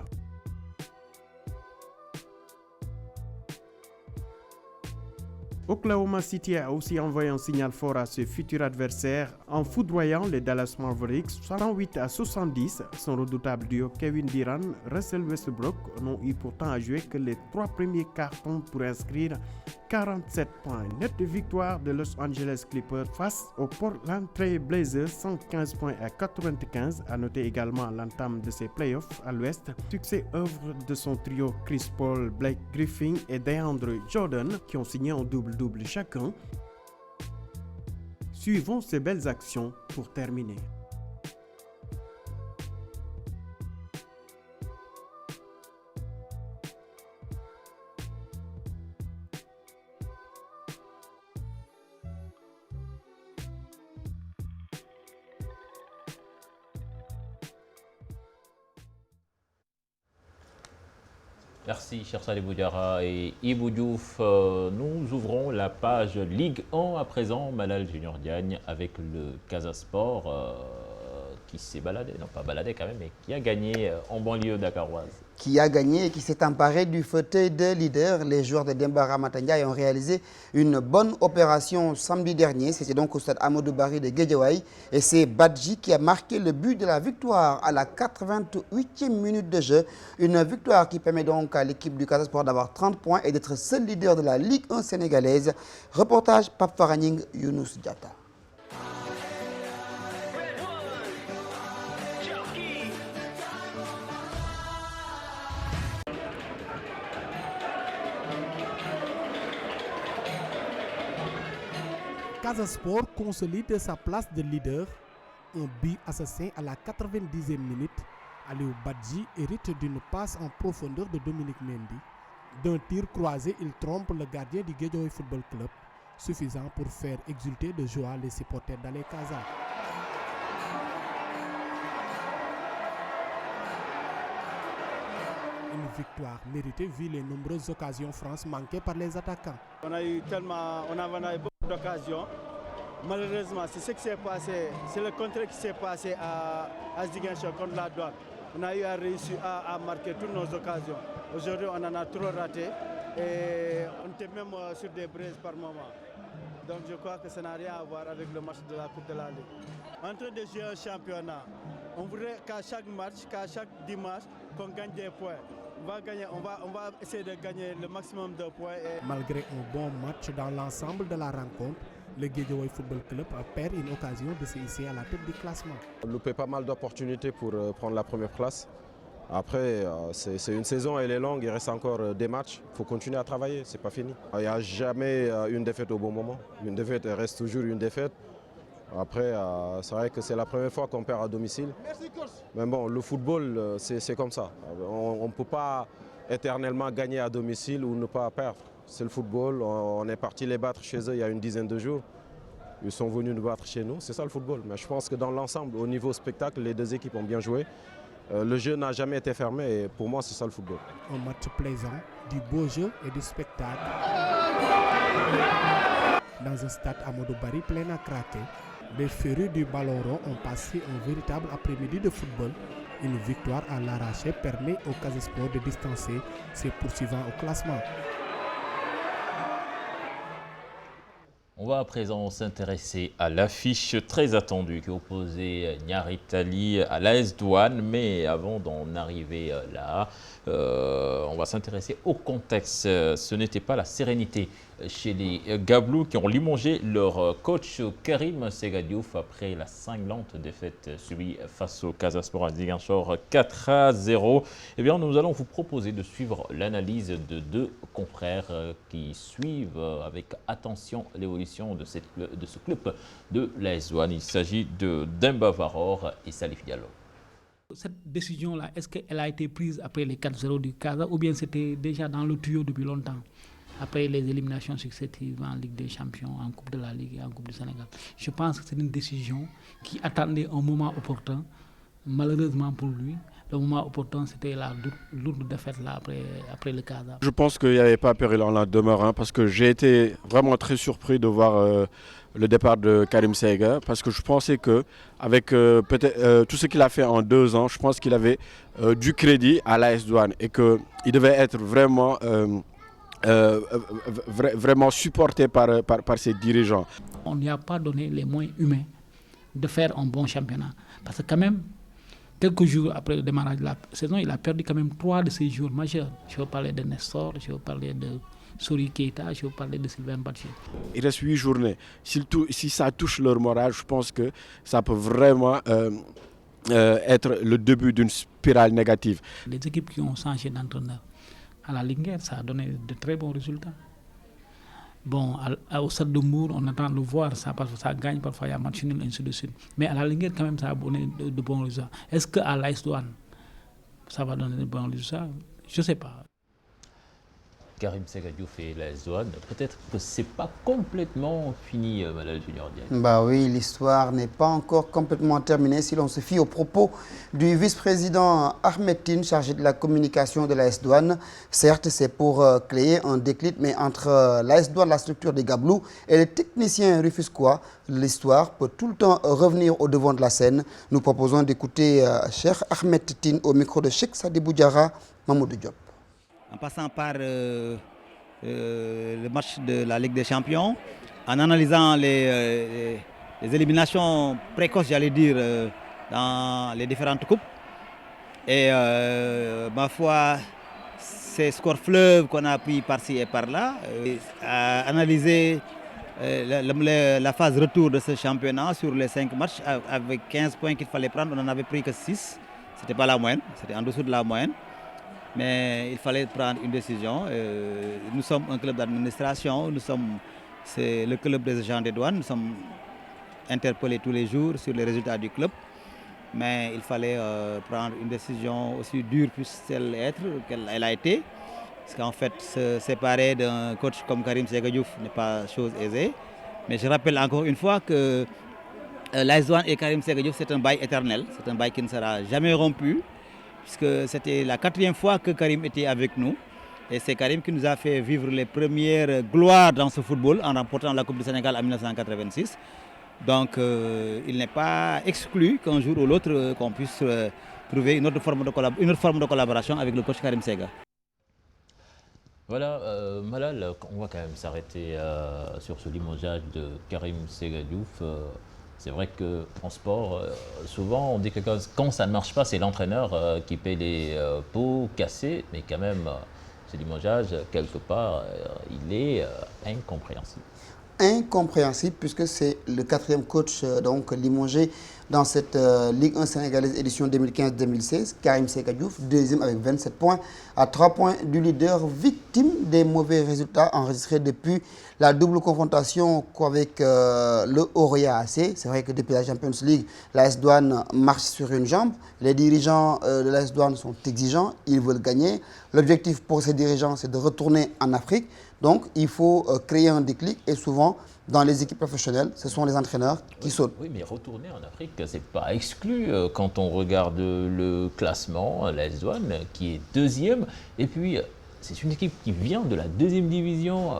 Oklahoma City a aussi envoyé un signal fort à ses futurs adversaires en foudroyant les Dallas Mavericks 108 à 70. Son redoutable duo Kevin Durant, Russell Westbrook n'ont eu pourtant à jouer que les 3 premiers cartons pour inscrire 47 points. Nette victoire de Los Angeles Clippers face aux Portland Trail Blazers 115 points à 95. À noter également l'entame de ses playoffs à l'Ouest. Succès œuvre de son trio Chris Paul, Blake Griffin et DeAndre Jordan qui ont signé un double chacun. Suivons ces belles actions pour terminer. Merci, cher Salih Boudiara et Ibou Diouf. Nous ouvrons la page Ligue 1 à présent. Malal Junior Diagne avec le Casa Sport. qui s'est baladé, non pas baladé quand même, mais qui a gagné en banlieue dakaroise. Qui a gagné et qui s'est emparé du fauteuil de leader. Les joueurs de Demba Ramata Ndiaye ont réalisé une bonne opération samedi dernier. C'était donc au stade Amadou Barry de Guédiawaye. Et c'est Badji qui a marqué le but de la victoire à la 88e minute de jeu. Une victoire qui permet donc à l'équipe du Casa Sport d'avoir 30 points et d'être seul leader de la Ligue 1 sénégalaise. Reportage Pape Faraning, Younous Diatta. Casa Sport consolide sa place de leader. Un but assassin à la 90e minute. Aliou Badji hérite d'une passe en profondeur de Dominique Mendy. D'un tir croisé, il trompe le gardien du Guédiawaye Football Club, suffisant pour faire exulter de joie les supporters d'Ale Casa. Une victoire méritée vu les nombreuses occasions France manquées par les attaquants. On a eu beaucoup d'occasions. Malheureusement, c'est ce qui s'est passé, c'est le contraire qui s'est passé à Ziguinchor contre la Douane. On a eu à réussir à marquer toutes nos occasions. Aujourd'hui, on en a trop raté et on était même sur des braises par moment. Donc je crois que ça n'a rien à voir avec le match de la Coupe de la Ligue. En train de jouer un championnat, on voudrait qu'à chaque match, qu'à chaque dimanche, qu'on gagne des points. On va essayer de gagner le maximum de points. Malgré un bon match dans l'ensemble de la rencontre, le Guédiawaye Football Club perd une occasion de se hisser à la tête du classement. On a loupé pas mal d'opportunités pour prendre la première place. Après, c'est une saison, elle est longue, il reste encore des matchs. Il faut continuer à travailler, c'est pas fini. Il n'y a jamais une défaite au bon moment. Une défaite elle reste toujours une défaite. Après, c'est vrai que c'est la première fois qu'on perd à domicile. Mais bon, le football, c'est comme ça. On ne peut pas éternellement gagner à domicile ou ne pas perdre. C'est le football, on est parti les battre chez eux il y a une dizaine de jours. Ils sont venus nous battre chez nous, c'est ça le football. Mais je pense que dans l'ensemble, au niveau spectacle, les deux équipes ont bien joué. Le jeu n'a jamais été fermé et pour moi, c'est ça le football. Un match plaisant, du beau jeu et du spectacle. Dans un stade Amadou Barry plein à craquer, les férus du ballon rond ont passé un véritable après-midi de football. Une victoire à l'arraché permet au Casa Sport de distancer ses poursuivants au classement. On va à présent s'intéresser à l'affiche très attendue qui opposait Niary Tally à l'AS Douane. Mais avant d'en arriver là, on va s'intéresser au contexte. Ce n'était pas la sérénité chez les Gablous qui ont limogé leur coach Karim Segadiouf après la cinglante défaite subie face au Casa Sport à Ziguinchor 4-0. Eh bien, nous allons vous proposer de suivre l'analyse de deux confrères qui suivent avec attention l'évolution de ce club de l'AS Douane. Il s'agit de Demba Varor et Salif Diallo. Cette décision-là, est-ce qu'elle a été prise après les 4-0 du Casa ou bien c'était déjà dans le tuyau depuis longtemps, après les éliminations successives en Ligue des Champions, en Coupe de la Ligue et en Coupe du Sénégal? Je pense que c'est une décision qui attendait un moment opportun. Malheureusement pour lui, le moment opportun, c'était la lourde défaite là, après le Casa. Je pense qu'il n'y avait pas péril en la demeure, parce que j'ai été vraiment très surpris de voir le départ de Karim Sega, parce que je pensais qu'avec peut-être tout ce qu'il a fait en 2 ans, je pense qu'il avait du crédit à l'AS Douane et qu'il devait être vraiment, vraiment supporté par ses dirigeants. On n'y a pas donné les moyens humains de faire un bon championnat, parce que quand même, quelques jours après le démarrage de la saison, il a perdu quand même 3 de ses joueurs majeurs. Je veux parler de Nestor, je veux parler de Souri Keita, je veux parler de Sylvain Badji. Il reste 8 journées. Si ça touche leur morale, je pense que ça peut vraiment être le début d'une spirale négative. Les équipes qui ont changé d'entraîneur à la Linguère, ça a donné de très bons résultats. Bon, au Stade de Mbour, on attend de le voir, ça gagne parfois, il y a match nul, ainsi de suite. Mais à la Linguère, quand même, ça a donné de bons résultats. Est-ce qu'à l'AS Douane, ça va donner de bons résultats? Je ne sais pas. Karim Segadiouf et l'AS Douanes, peut-être que c'est pas complètement fini, Malal Junior Diagne. Bah oui, l'histoire n'est pas encore complètement terminée si l'on se fie aux propos du vice-président Ahmed Tine, chargé de la communication de l'AS Douanes. Certes, c'est pour créer un déclic, mais entre l'AS Douanes, la structure des Gablous, et les techniciens rufisquois, l'histoire peut tout le temps revenir au devant de la scène. Nous proposons d'écouter Cheikh Ahmed Tine au micro de Cheikh Sadibou Diarra, Mamoudou Diop. En passant par le match de la Ligue des Champions, en analysant les éliminations précoces, j'allais dire, dans les différentes coupes. Et ma foi, ces scores fleuves qu'on a pris par-ci et par-là, analyser la phase retour de ce championnat sur les 5 matchs, avec 15 points qu'il fallait prendre, on n'en avait pris que 6. Ce n'était pas la moyenne, c'était en dessous de la moyenne. Mais il fallait prendre une décision. Nous sommes un club d'administration, c'est le club des agents des douanes, nous sommes interpellés tous les jours sur les résultats du club. Mais il fallait prendre une décision aussi dure puisse-t-elle être qu'elle a été. Parce qu'en fait, se séparer d'un coach comme Karim Segadiouf n'est pas chose aisée. Mais je rappelle encore une fois que l'AS Douanes et Karim Segadiouf, c'est un bail éternel, c'est un bail qui ne sera jamais rompu. Puisque c'était la 4e fois que Karim était avec nous. Et c'est Karim qui nous a fait vivre les premières gloires dans ce football en remportant la Coupe du Sénégal en 1986. Donc il n'est pas exclu qu'un jour ou l'autre qu'on puisse trouver une autre forme de collaboration avec le coach Karim Sega. Voilà, Malal, on va quand même s'arrêter sur ce limogeage de Karim Segadiouf. C'est vrai qu'en sport, souvent on dit que quand ça ne marche pas, c'est l'entraîneur qui paie les pots cassés, mais quand même, ce limogeage, quelque part, il est incompréhensible. Incompréhensible puisque c'est le 4e coach donc limogé dans cette Ligue 1 sénégalaise édition 2015-2016. Karim Segadiouf, 2e avec 27 points, à 3 points du leader, victime des mauvais résultats enregistrés depuis la double confrontation avec le Oria AC. C'est vrai que depuis la Champions League, l'AS Douanes marche sur une jambe. Les dirigeants de l'AS Douanes sont exigeants, ils veulent gagner. L'objectif pour ces dirigeants, c'est de retourner en Afrique. Donc, il faut créer un déclic et souvent, dans les équipes professionnelles, ce sont les entraîneurs qui sautent. Oui, mais retourner en Afrique, c'est pas exclu quand on regarde le classement, l'AS Douanes qui est 2e. Et puis, c'est une équipe qui vient de la 2e division,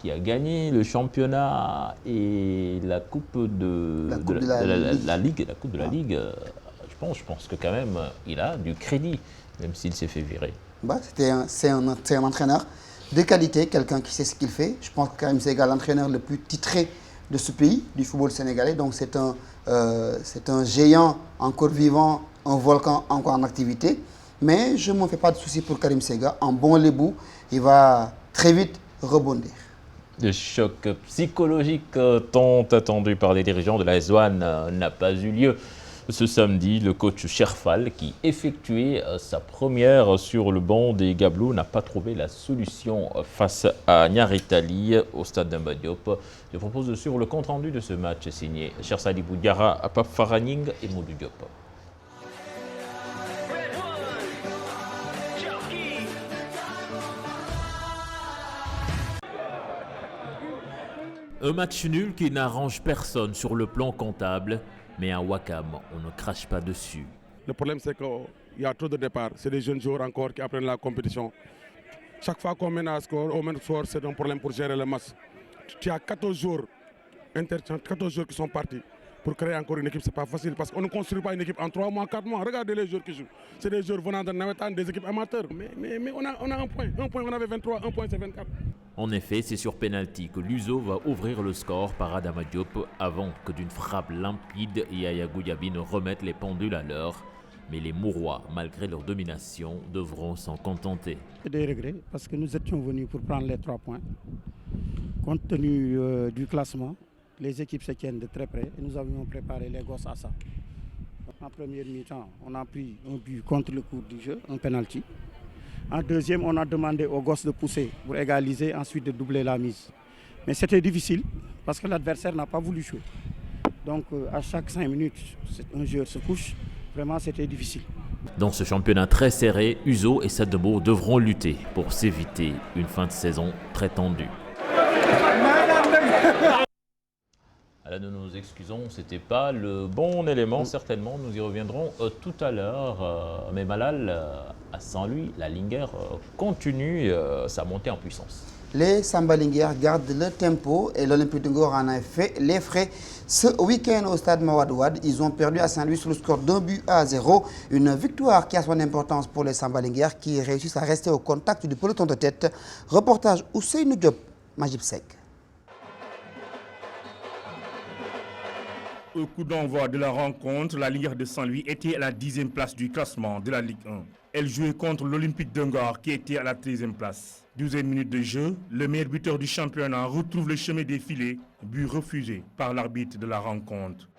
qui a gagné le championnat et la coupe de la Ligue. La coupe de la Ligue, je pense que quand même, il a du crédit, même s'il s'est fait virer. Bah, c'est un entraîneur de qualité, quelqu'un qui sait ce qu'il fait. Je pense que Karim Sega est l'entraîneur le plus titré de ce pays, du football sénégalais. Donc c'est un géant encore vivant, un volcan encore en activité. Mais je ne me fais pas de soucis pour Karim Sega. En bon lébou, il va très vite rebondir. Le choc psychologique tant attendu par les dirigeants de l'AS Douanes n'a pas eu lieu. Ce samedi, le coach Cherfal, qui effectuait sa première sur le banc des Gablous, n'a pas trouvé la solution face à Niaritali au stade Demba Diop. Je propose de suivre le compte-rendu de ce match signé Cheikh Sadibou Diarra, Pape Faraning et Modou Diop. Un match nul qui n'arrange personne sur le plan comptable. Mais à Ouakam, on ne crache pas dessus. Le problème, c'est qu'il y a trop de départs. C'est des jeunes joueurs encore qui apprennent la compétition. Chaque fois qu'on mène à score, c'est un problème pour gérer le match. Tu as 14 joueurs qui sont partis. Pour créer encore une équipe, ce n'est pas facile parce qu'on ne construit pas une équipe en 3 mois, 4 mois. Regardez les joueurs qui jouent. C'est des joueurs venant de Navetan, des équipes amateurs. Mais on a un point. Un point, on avait 23. Un point, c'est 24. En effet, c'est sur pénalty que Luso va ouvrir le score par Adama Diop avant que d'une frappe limpide, Yaya Gouyabi ne remette les pendules à l'heure. Mais les Mourois, malgré leur domination, devront s'en contenter. C'est des regrets parce que nous étions venus pour prendre les 3 points. Compte tenu du classement, les équipes se tiennent de très près et nous avions préparé les gosses à ça. En première mi-temps, on a pris un but contre le cours du jeu, un penalty. En deuxième, on a demandé aux gosses de pousser pour égaliser, ensuite de doubler la mise. Mais c'était difficile parce que l'adversaire n'a pas voulu jouer. Donc à chaque 5 minutes, un joueur se couche. Vraiment, c'était difficile. Dans ce championnat très serré, Uzo et Stade de Bourg devront lutter pour s'éviter une fin de saison très tendue. Là, nous nous excusons, ce n'était pas le bon élément, certainement. Nous y reviendrons tout à l'heure. Mais Malal, à Saint-Louis, la Linguère continue sa montée en puissance. Les Samba Linguère gardent le tempo et l'Olympique de Ngor en a fait les frais. Ce week-end au stade Mawade Wade, ils ont perdu à Saint-Louis sur le score d'1-0. Une victoire qui a son importance pour les Samba Linguère qui réussissent à rester au contact du peloton de tête. Reportage Ousseynou Diop, Majib Sek. Au coup d'envoi de la rencontre, la Linguère de Saint-Louis était à la 10e place du classement de la Ligue 1. Elle jouait contre l'Olympique de Ngor qui était à la 13e place. 12e minute de jeu, le meilleur buteur du championnat retrouve le chemin des filets, but refusé par l'arbitre de la rencontre. «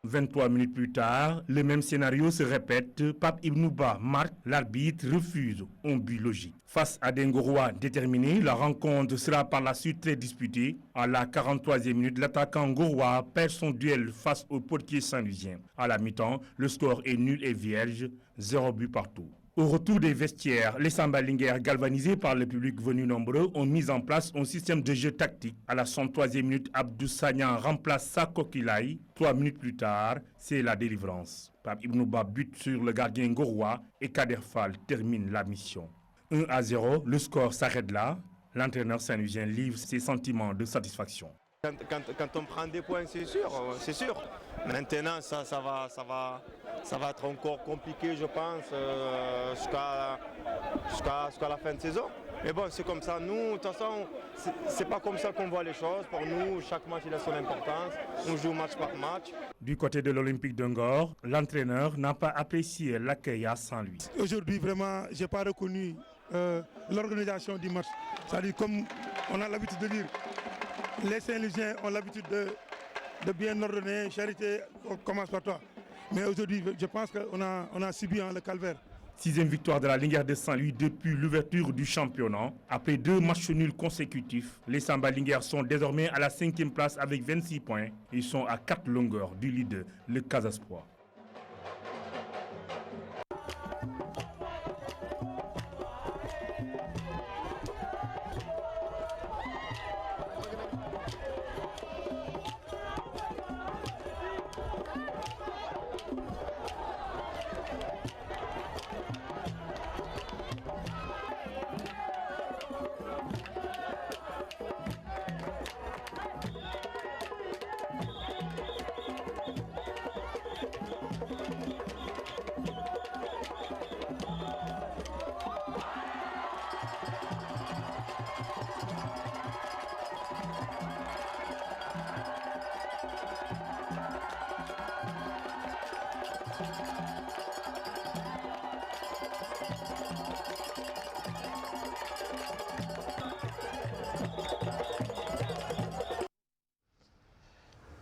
23 minutes plus tard, le même scénario se répète. Pape Ibnouba marque, l'arbitre refuse un but logique. Face à des Ngorois déterminés, la rencontre sera par la suite très disputée. À la 43e minute, l'attaquant ngorois perd son duel face au portier saint-louisien. À la mi-temps, le score est nul et vierge, 0 but partout. Au retour des vestiaires, les Samba Linguère, galvanisés par le public venu nombreux, ont mis en place un système de jeu tactique. À la 103e minute, Abdou Sagnan remplace Sako Kilaï. 3 minutes plus tard, c'est la délivrance. Pape Ibnouba bute sur le gardien ngorois et Kader Fall termine la mission. 1-0, le score s'arrête là. L'entraîneur saint-louisien livre ses sentiments de satisfaction. Quand on prend des points, c'est sûr. Maintenant, ça va être encore compliqué, je pense, jusqu'à la fin de saison. Mais bon, c'est comme ça. Nous, de toute façon, c'est pas comme ça qu'on voit les choses. Pour nous, chaque match il a son importance. On joue match par match. Du côté de l'Olympique de Ngor, l'entraîneur n'a pas apprécié l'accueil à Saint-Louis. Aujourd'hui, vraiment, je n'ai pas reconnu l'organisation du match. C'est-à-dire, comme on a l'habitude de dire, les Saint-Louisiens ont l'habitude de bien ordonner, charité, on commence par toi. Mais aujourd'hui, je pense qu'on a subi le calvaire. 6e victoire de la Linguère de Saint-Louis depuis l'ouverture du championnat. Après 2 matchs nuls consécutifs, les Samba Linguère sont désormais à la 5e place avec 26 points. Ils sont à 4 longueurs du leader, le Casa Sport.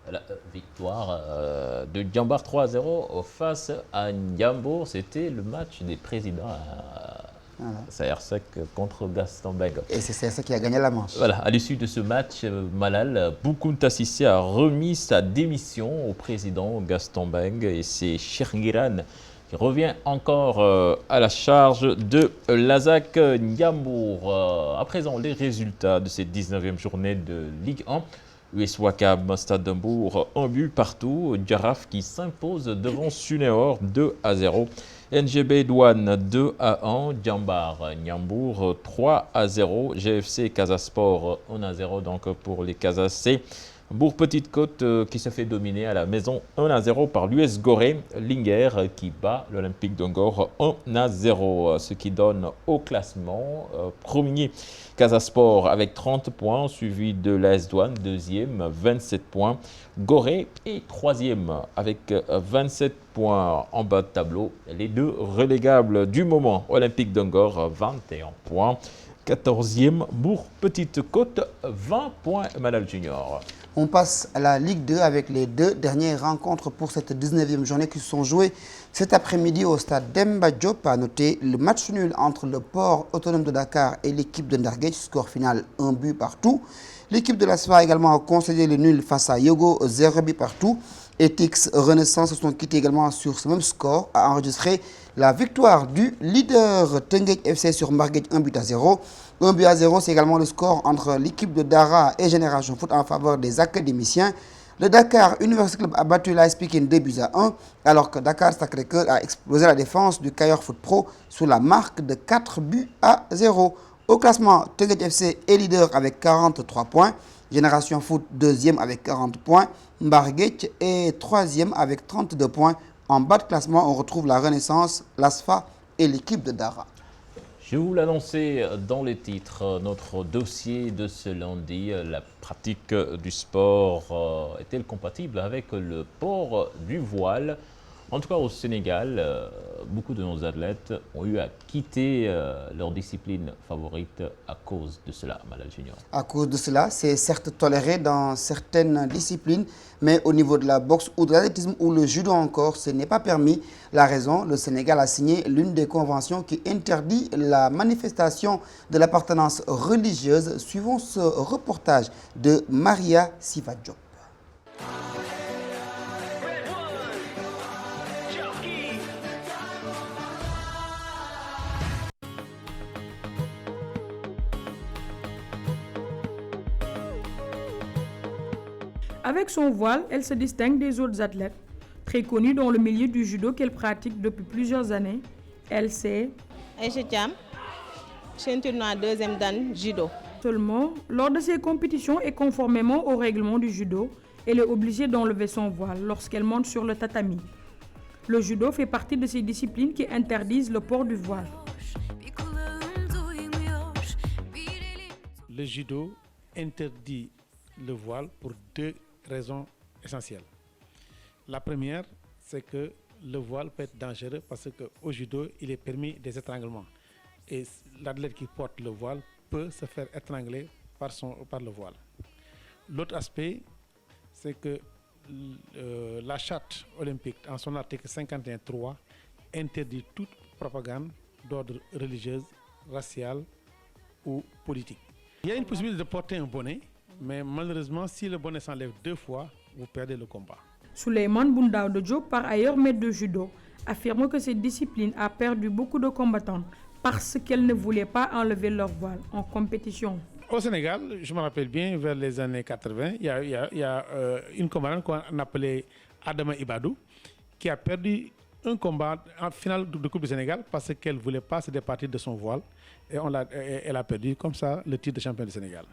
La victoire de Djambar 3-0 face à Ndiambour, c'était le match des présidents à CRSEC contre Gaston Beng. Et c'est CRSEC qui a gagné la manche. Voilà, à l'issue de ce match, Malal Boukounta Sissé a remis sa démission au président Gaston Beng et c'est Chergiran qui revient encore à la charge de l'ASAC Ndiambour. À présent, les résultats de cette 19e journée de Ligue 1. US Ouakam, Stade de Bourg, 1 but partout. Djaraf qui s'impose devant Sunéor 2-0. NGB Douane 2-1. Djambar Ndiambour 3-0. GFC Casasport 1-0 donc pour les Casacés. Bourg-Petite-Côte qui se fait dominer à la maison 1-0 par l'US Gorée. Linguère qui bat l'Olympique de Ngor 1-0. Ce qui donne au classement premier Casasport avec 30 points, suivi de l'AS Douane, deuxième, 27 points. Gorée est troisième avec 27 points en bas de tableau. Les deux relégables du moment, Olympique de Ngor, 21 points. 14e, Bourg-Petite-Côte, 20 points, Malal Junior. On passe à la Ligue 2 avec les 2 dernières rencontres pour cette 19e journée qui se sont jouées cet après-midi au stade Demba Diop. À noter le match nul entre le Port autonome de Dakar et l'équipe de Ndarguedj, score final 1 but partout. L'équipe de l'ASFA a également concédé le nul face à Yogo, 0 but partout. Etix Renaissance se sont quittés également sur ce même score, a enregistré la victoire du leader Teungueth FC sur Mbarguedj 1 but à 0. 1 but à 0, c'est également le score entre l'équipe de Dara et Génération Foot en faveur des académiciens. Le Dakar University Club a battu l'AS Pikine 2 buts à 1, alors que Dakar Sacré-Cœur a explosé la défense du Kayor Foot Pro sous la marque de 4 buts à 0. Au classement, Teungueth FC est leader avec 43 points. Génération Foot deuxième avec 40 points. Mbarguedj est troisième avec 32 points. En bas de classement, on retrouve la Renaissance, l'ASFA et l'équipe de Dara. Je vous l'annonçais dans les titres, notre dossier de ce lundi, la pratique du sport est-elle compatible avec le port du voile? En tout cas au Sénégal, beaucoup de nos athlètes ont eu à quitter leur discipline favorite à cause de cela, Malal Junior. À cause de cela, c'est certes toléré dans certaines disciplines, mais au niveau de la boxe ou de l'athlétisme ou le judo encore, ce n'est pas permis. La raison, le Sénégal a signé l'une des conventions qui interdit la manifestation de l'appartenance religieuse. Suivons ce reportage de Maria Sivadjo. Avec son voile, elle se distingue des autres athlètes. Très connue dans le milieu du judo qu'elle pratique depuis plusieurs années, elle c'est Aïcha Thiam, ceinture noire 2e dan judo. Seulement, lors de ses compétitions et conformément au règlement du judo, elle est obligée d'enlever son voile lorsqu'elle monte sur le tatami. Le judo fait partie de ces disciplines qui interdisent le port du voile. Le judo interdit le voile pour 2 raisons essentielles. La première, c'est que le voile peut être dangereux parce qu'au judo, il est permis des étranglements. Et l'athlète qui porte le voile peut se faire étrangler par le voile. L'autre aspect, c'est que la charte olympique, en son article 51.3, interdit toute propagande d'ordre religieuse, raciale ou politique. Il y a une possibilité de porter un bonnet, mais malheureusement, si le bonnet s'enlève 2 fois, vous perdez le combat. Souleymane Boundaouda Diop, par ailleurs maître de judo, affirme que cette discipline a perdu beaucoup de combattants parce qu'elles ne voulaient pas enlever leur voile en compétition. Au Sénégal, je me rappelle bien, vers les années 80, il y a une combattante qu'on appelait Adama Ibadou, qui a perdu un combat en finale de Coupe du Sénégal parce qu'elle ne voulait pas se départir de son voile et elle a perdu comme ça le titre de champion du Sénégal.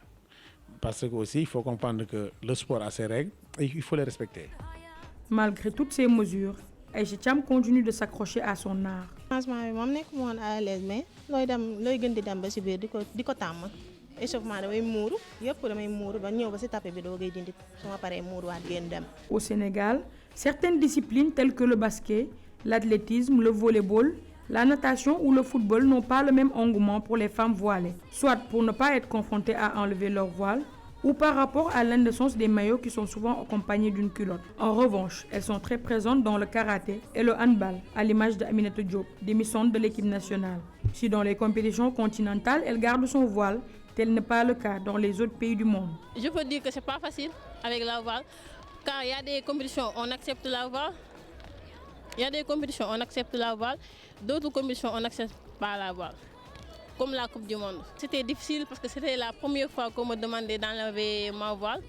Parce que aussi, il faut comprendre que le sport a ses règles et il faut les respecter. Malgré toutes ces mesures, Aïcha Thiam continue de s'accrocher à son art. Franchement, je suis pas à l'aise, mais je suis dem ba ci biir diko tam. Échauffement damay muuru, yépp damay muuru ba ñëw ba ci tapé bi dogay dindi suma paré muuru waat gën dem. Au Sénégal, certaines disciplines telles que le basket, l'athlétisme, le volleyball, la natation ou le football n'ont pas le même engouement pour les femmes voilées, soit pour ne pas être confrontées à enlever leur voile, ou par rapport à l'indécence des maillots qui sont souvent accompagnés d'une culotte. En revanche, elles sont très présentes dans le karaté et le handball, à l'image d'Aminatou Diop, démissante de l'équipe nationale. Si dans les compétitions continentales, elle garde son voile, tel n'est pas le cas dans les autres pays du monde. Je peux dire que c'est pas facile avec la voile, car il y a des compétitions où on accepte la voile. Il y a des compétitions où on accepte la voile, d'autres compétitions où on n'accepte pas la voile. Comme la Coupe du Monde. C'était difficile parce que c'était la première fois qu'on me demandait d'enlever ma voile.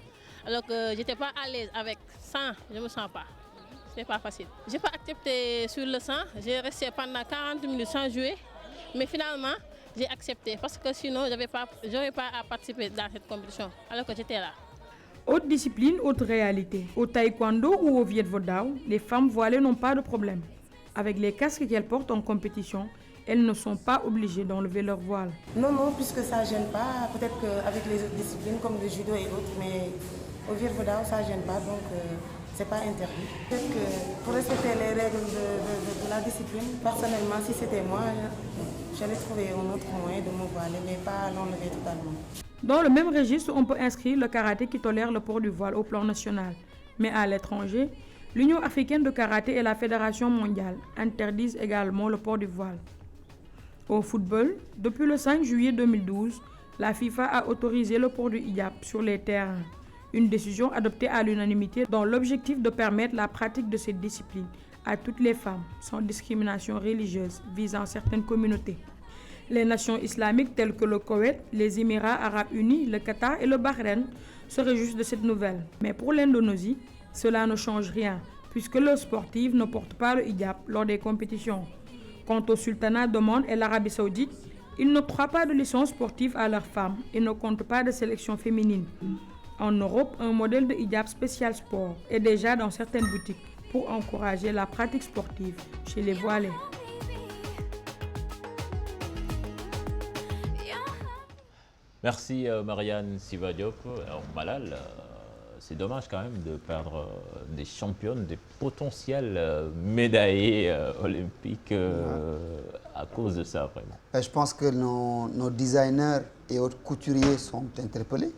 Alors que je n'étais pas à l'aise avec 100, je ne me sens pas. Ce n'est pas facile. Je n'ai pas accepté sur le 100, j'ai resté pendant 40 minutes sans jouer. Mais finalement, j'ai accepté parce que sinon, je n'aurais pas à participer dans cette compétition. Alors que j'étais là. Autre discipline, autre réalité. Au taekwondo ou au Viet Vo Dao, les femmes voilées n'ont pas de problème. Avec les casques qu'elles portent en compétition, elles ne sont pas obligées d'enlever leur voile. Non, puisque ça ne gêne pas. Peut-être qu'avec les autres disciplines comme le judo et autres, mais au Viet Vo Dao, ça ne gêne pas, donc ce n'est pas interdit. Peut-être que pour respecter les règles de la discipline, personnellement, si c'était moi, j'allais trouver un autre moyen de me voiler, mais pas l'enlever totalement. Dans le même registre, on peut inscrire le karaté qui tolère le port du voile au plan national. Mais à l'étranger, l'Union africaine de karaté et la Fédération mondiale interdisent également le port du voile. Au football, depuis le 5 juillet 2012, la FIFA a autorisé le port du hijab sur les terrains. Une décision adoptée à l'unanimité dans l'objectif de permettre la pratique de cette discipline à toutes les femmes, sans discrimination religieuse visant certaines communautés. Les nations islamiques telles que le Koweït, les Émirats arabes unis, le Qatar et le Bahreïn se réjouissent de cette nouvelle. Mais pour l'Indonésie, cela ne change rien, puisque leurs sportifs ne portent pas le hijab lors des compétitions. Quant au sultanat d'Oman et l'Arabie saoudite, ils n'octroient pas de licence sportive à leurs femmes et ne comptent pas de sélection féminine. En Europe, un modèle de hijab spécial sport est déjà dans certaines boutiques pour encourager la pratique sportive chez les voilés. Merci Marianne Siva-Diop. Alors Malal, c'est dommage quand même de perdre des championnes, des potentiels médaillés olympiques à cause de ça vraiment. Je pense que nos designers et autres couturiers sont interpellés,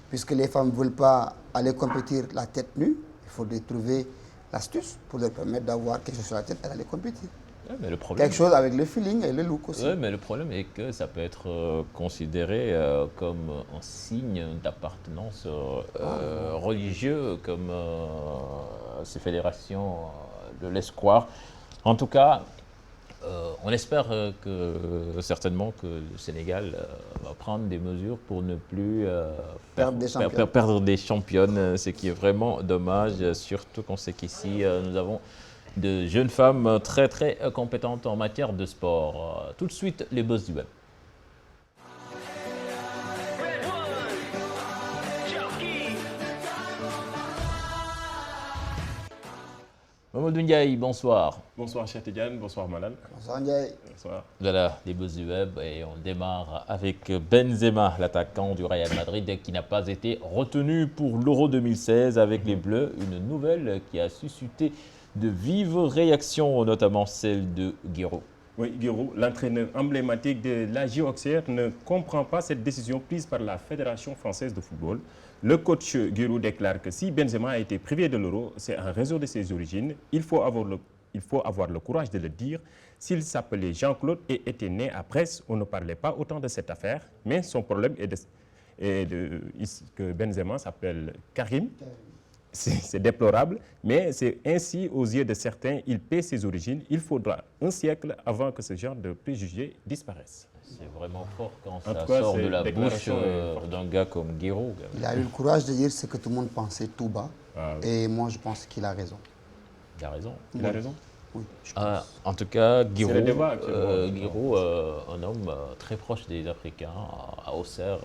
puisque les femmes ne veulent pas aller compétir la tête nue. Il faudrait trouver l'astuce pour leur permettre d'avoir quelque chose sur la tête et d'aller compétir. Ouais, mais le problème, quelque chose avec le feeling et le look aussi. Oui, mais le problème est que ça peut être considéré comme un signe d'appartenance religieux, comme ces fédérations de l'espoir. En tout cas, on espère certainement que le Sénégal va prendre des mesures pour ne plus perdre des championnes, ce qui est vraiment dommage, surtout qu'on sait qu'ici, nous avons de jeunes femmes très très compétentes en matière de sport. Tout de suite, les buzz du web. Mamadou Ndiaye, bonsoir. Bonsoir Cheikh Tidiane, bonsoir Malal. Bonsoir Ndiaye. Bonsoir. Voilà, les buzz du web et on démarre avec Benzema, l'attaquant du Real Madrid qui n'a pas été retenu pour l'Euro 2016 avec les Bleus. Une nouvelle qui a suscité de vives réactions, notamment celle de Guiraud. Oui, Guiraud, l'entraîneur emblématique de la Auxerre, ne comprend pas cette décision prise par la Fédération française de football. Le coach Guiraud déclare que si Benzema a été privé de l'Euro, c'est en raison de ses origines. Il faut avoir le courage de le dire. S'il s'appelait Jean-Claude et était né à Brest, on ne parlait pas autant de cette affaire. Mais son problème est que Benzema s'appelle Karim. C'est déplorable, mais c'est ainsi aux yeux de certains, il paie ses origines. Il faudra un siècle avant que ce genre de préjugés disparaissent. C'est vraiment fort quand ça sort de la bouche d'un gars comme Guiraud. Il a eu le courage de dire ce que tout le monde pensait tout bas. Et moi, je pense qu'il a raison. Il a raison. Il a raison. Oui, en tout cas, Guiraud, un homme très proche des Africains, à Auxerre.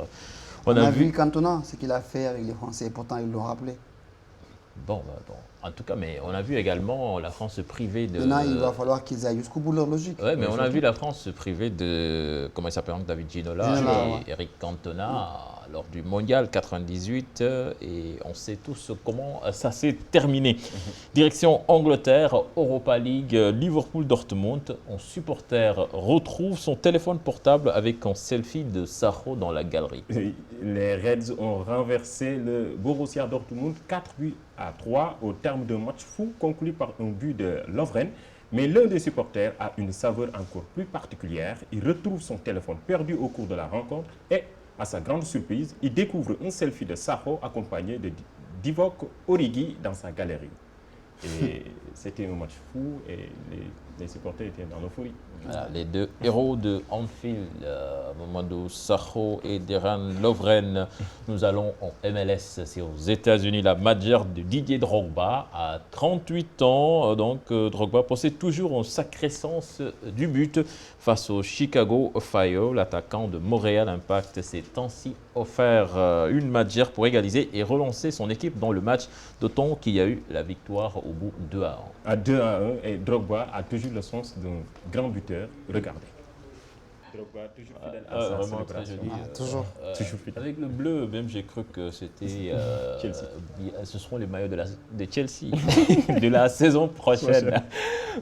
On a vu Cantona, ce qu'il a fait avec les Français, pourtant ils l'ont rappelé. Bon, en tout cas, mais on a vu également la France se priver de... Maintenant, il va falloir qu'ils aillent jusqu'au bout de leur logique. Oui, mais on a vu la France se priver de, comment il s'appelle, David Ginola et Eric Cantona lors du Mondial 98. Et on sait tous comment ça s'est terminé. Direction Angleterre, Europa League, Liverpool-Dortmund. Un supporter retrouve son téléphone portable avec un selfie de Sakho dans la galerie. Les Reds ont renversé le Borussia Dortmund 4-3 au terme d'un match fou conclu par un but de Lovren. Mais l'un des supporters a une saveur encore plus particulière. Il retrouve son téléphone perdu au cours de la rencontre et, à sa grande surprise, il découvre un selfie de Sakho accompagné de Divock Origi dans sa galerie. Et c'était un match fou et les supporters étaient dans l'euphorie. Voilà, les deux héros de Anfield, Mamadou Sakho et Dejan Lovren. Nous allons en MLS, c'est aux États-Unis, la majeure de Didier Drogba à 38 ans. Donc Drogba possède toujours un sacré sens du but face au Chicago Fire. L'attaquant de Montréal Impact s'est ainsi offert une majeure pour égaliser et relancer son équipe dans le match, d'autant qu'il y a eu la victoire au bout 2-1. À 2-1, et Drogba a toujours le sens d'un grand buteur. Regardez. Drogba, toujours fidèle à sa vraiment très célébration. joli. Toujours. Toujours fidèle. Avec le bleu, même j'ai cru que c'était Chelsea. Ce seront les maillots de Chelsea de la saison prochaine.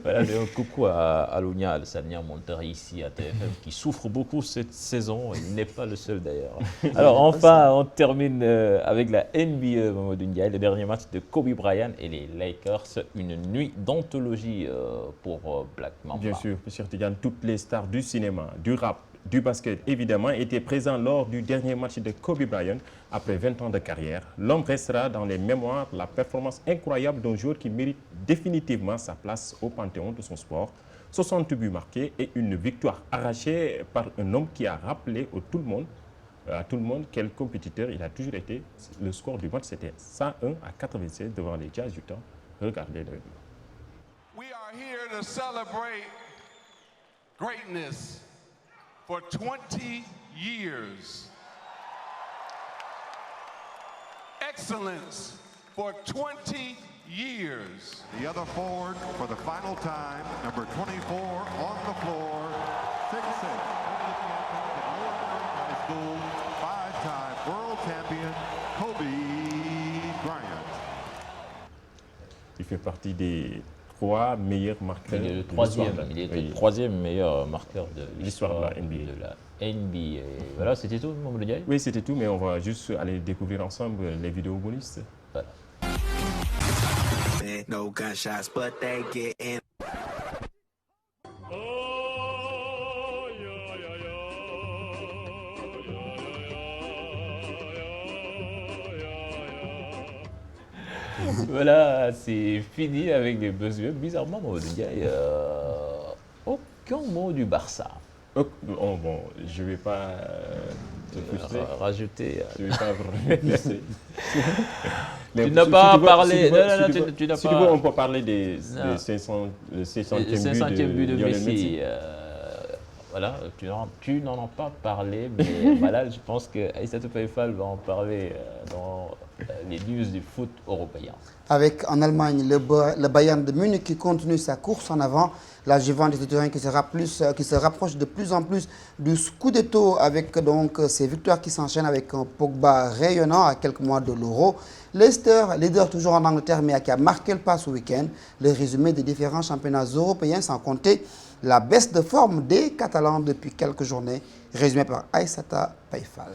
Voilà, donc, coucou à Alounia Alsania Monterrey ici à TFM qui souffre beaucoup cette saison. Il n'est pas le seul d'ailleurs. Alors enfin, on termine avec la NBA, Mamadou Ndiaye, le dernier match de Kobe Bryant et les Lakers. Une nuit d'anthologie pour Black Mamba. Bien sûr, M. Tidiane, toutes les stars du cinéma, du rap, du basket, évidemment, étaient présents lors du dernier match de Kobe Bryant. Après 20 ans de carrière, l'homme restera dans les mémoires la performance incroyable d'un joueur qui mérite définitivement sa place au panthéon de son sport. 60 buts marqués et une victoire arrachée par un homme qui a rappelé à tout le monde quel compétiteur il a toujours été. Le score du match, c'était 101 à 96 devant les Jazz Utah. Regardez-le. We are here to celebrate greatness for 20 years. Excellence for 20 years. The other forward for the final time, number 24 on the floor, 6'6". High school, 5-time world champion, Kobe Bryant. Il fait partie des 3 meilleurs marqueurs. Il est le troisième meilleur marqueur de l'histoire de la NBA. Voilà, c'était tout, Mamadou Ndiaye? Oui, c'était tout, mais on va juste aller découvrir ensemble les vidéos bonus. Voilà. No gunshots, but they get in. Voilà, c'est fini avec les besoins. Bizarrement, Mamadou Ndiaye, aucun mot du Barça. Oh, bon, je ne vais pas te frustrer. Rajouter. Je ne vais pas laisser. Tu n'as pas parlé. Tu n'as pas. Si tu veux, on peut parler des 500e but de Messi. Voilà, tu n'en as pas parlé, mais voilà, je pense que Aïssatou Faye-Fall va en parler dans les news du foot européen. Avec en Allemagne le Bayern de Munich qui continue sa course en avant, la Juventus de Turin qui se rapproche de plus en plus du Scudetto avec donc ses victoires qui s'enchaînent avec un Pogba rayonnant à quelques mois de l'Euro. Leicester, leader toujours en Angleterre mais qui a marqué le pas ce week-end. Le résumé des différents championnats européens sans compter la baisse de forme des Catalans depuis quelques journées, résumé par Aïssata Faye-Fall.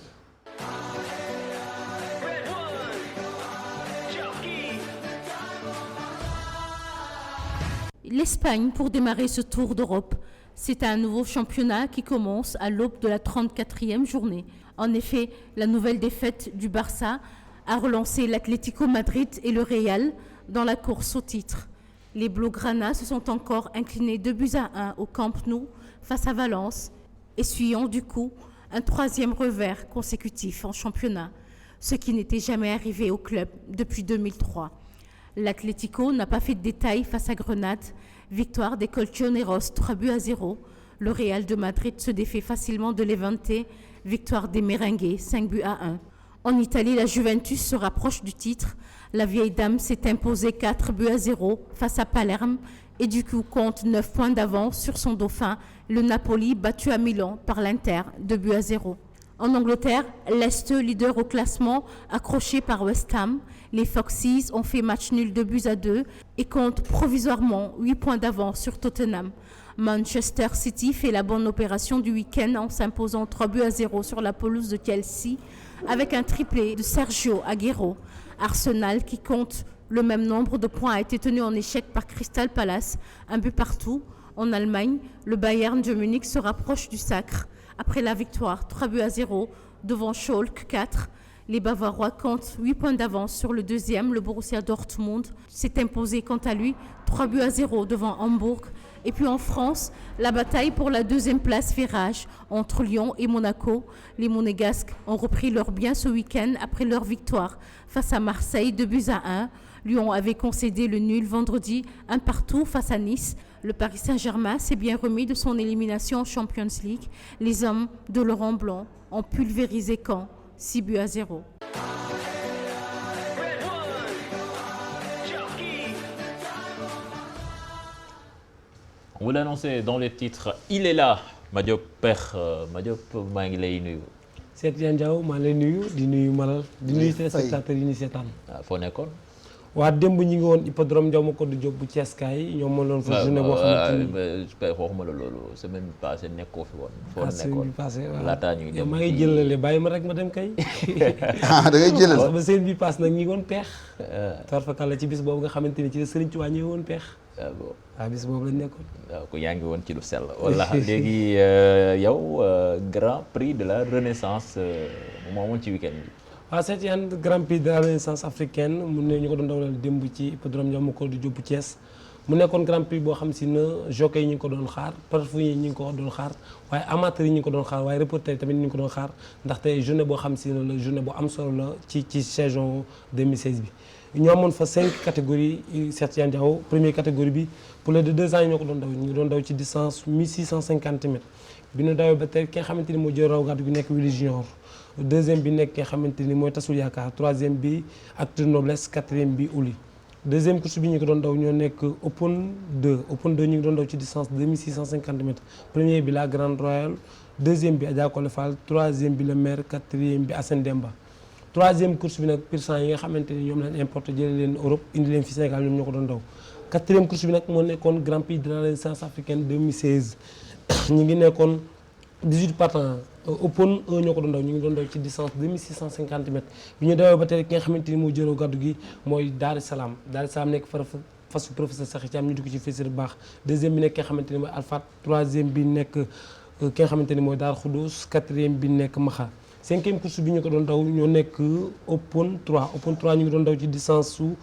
L'Espagne pour démarrer ce Tour d'Europe. C'est un nouveau championnat qui commence à l'aube de la 34e journée. En effet, la nouvelle défaite du Barça a relancé l'Atlético Madrid et le Real dans la course au titre. Les Blaugrana se sont encore inclinés 2-1 au Camp Nou face à Valence, essuyant du coup un 3e revers consécutif en championnat, ce qui n'était jamais arrivé au club depuis 2003. L'Atlético n'a pas fait de détails face à Grenade, victoire des Colchoneros 3-0. Le Real de Madrid se défait facilement de Levante, victoire des Merengues 5-1. En Italie, la Juventus se rapproche du titre. La vieille dame s'est imposée 4-0 face à Palerme et du coup compte 9 points d'avance sur son dauphin, le Napoli battu à Milan par l'Inter 2-0. En Angleterre, Leicester, leader au classement, accroché par West Ham. Les Foxes ont fait match nul 2-2 et comptent provisoirement 8 points d'avance sur Tottenham. Manchester City fait la bonne opération du week-end en s'imposant 3-0 sur la pelouse de Chelsea avec un triplé de Sergio Aguero. Arsenal, qui compte le même nombre de points, a été tenu en échec par Crystal Palace, un but partout. En Allemagne, le Bayern de Munich se rapproche du sacre après la victoire 3-0 devant Schalke 4. Les Bavarois comptent 8 points d'avance sur le deuxième. Le Borussia Dortmund s'est imposé quant à lui 3-0 devant Hambourg. Et puis en France, la bataille pour la deuxième place fait rage entre Lyon et Monaco. Les Monégasques ont repris leur bien ce week-end après leur victoire face à Marseille 2-1. Lyon avait concédé le nul vendredi, 1-1 face à Nice. Le Paris Saint-Germain s'est bien remis de son élimination en Champions League. Les hommes de Laurent Blanc ont pulvérisé Caen 6-0. On vous l'a annoncé dans les titres, il est là. Madiop Pekh Madiop maa ngi lay nuyu. Cheikh Tidiane Diaw maa lay nuyu di nuyu Malal di nuyu téléspectateurs yi ñu seetaan. waaw foo nekkoon. waa démb ñi ngi woon hippodrome Ndiaw Macodou Diop bu Thiès kaay ñoom moo doon fa journée boo xamante ni waxuma la loolu semaine passée nekkoo fi woon. foo nekkoon semaine passée waaw laataa ñuy dem maa ngi jëlale bàyyi ma rek ma dem kay. da ngay jëlal ba seen bi pass nag ñi ngi woon peex. tarfakal la ci bis boobu nga xamante ni ci la Serigne Touba ñëwee woon peex. waaw bis boobu lañ nekkoon. waaw ko yaa ngi woon ci lu sell. walla léegi yow Grand Prix de la Renaissance moo amoon ci week-end bi. waaw c'est un Grand Prix de la Renaissance africaine mu ne ñu ko doon dawalal démb ci hippodrome Ndiaw Macodou Diop bu Thiès mu nekkoon Grand Prix boo xam si na jockey yi ñu ngi ko doon xaar parfum yi ñu ngi ko doon xaar waaye amateurs yi ñu ngi ko doon xaar waaye reporter yi tamit ñu ngi ko doon xaar ndaxte journée boo xam si na la journée bu am solo la ci saison 2016 bi. ñoo amoon fa 5 catégories Cheikh Tidiane Diaw première catégorie bi pour les de 2 ans yi ñoo ko doon daw ñu ngi doon daw ci distance 1650 mètres bi ñu dawee ba tey ki nga xamante ni moo jël raw gàddu gi nekk Willy Junior deuxième bi nekk ki nga xamante ni mooy Tasul Yaakaar troisième bi Acte de Noblesse quatrième bi Ouli deuxième course bi ñu ko doon daw ñoo nekk Open 2 ñu ngi doon daw ci distance 2650 mètres premier bi la Grande Royale deuxième bi Adja Kole Fall troisième bi le maire quatrième bi Assane Demba troisième course bi nag % yi nga xamante ni ñoom lañ importé jëlee leen Europe indi leen fi Sénégal ñoom ñoo ko doon daw quatrième course bi nag moo nekkoon Grand Prix de la Renaissance africaine 2016 ñu ngi nekkoon 18 partants Open 1 ñoo ko doon daw ñu ngi doon daw ci distance 2650 mètres bi ñu dawee ba tey ki nga xamante ni moo jëloo gàddu gi mooy Daaru Salaam nekk fasu professeur Sakhi Thiam ñu di ko ci fésir bu baax deuxième bi nekk ki nga xamante ni mooy Alpha troisième bi nekk ki nga xamante ni mooy Daar Khoudous quatrième bi nekk Maxa cinquième course bi ñu ko doon daw ñoo nekk Open 3 ñu ngi doon daw ci distance su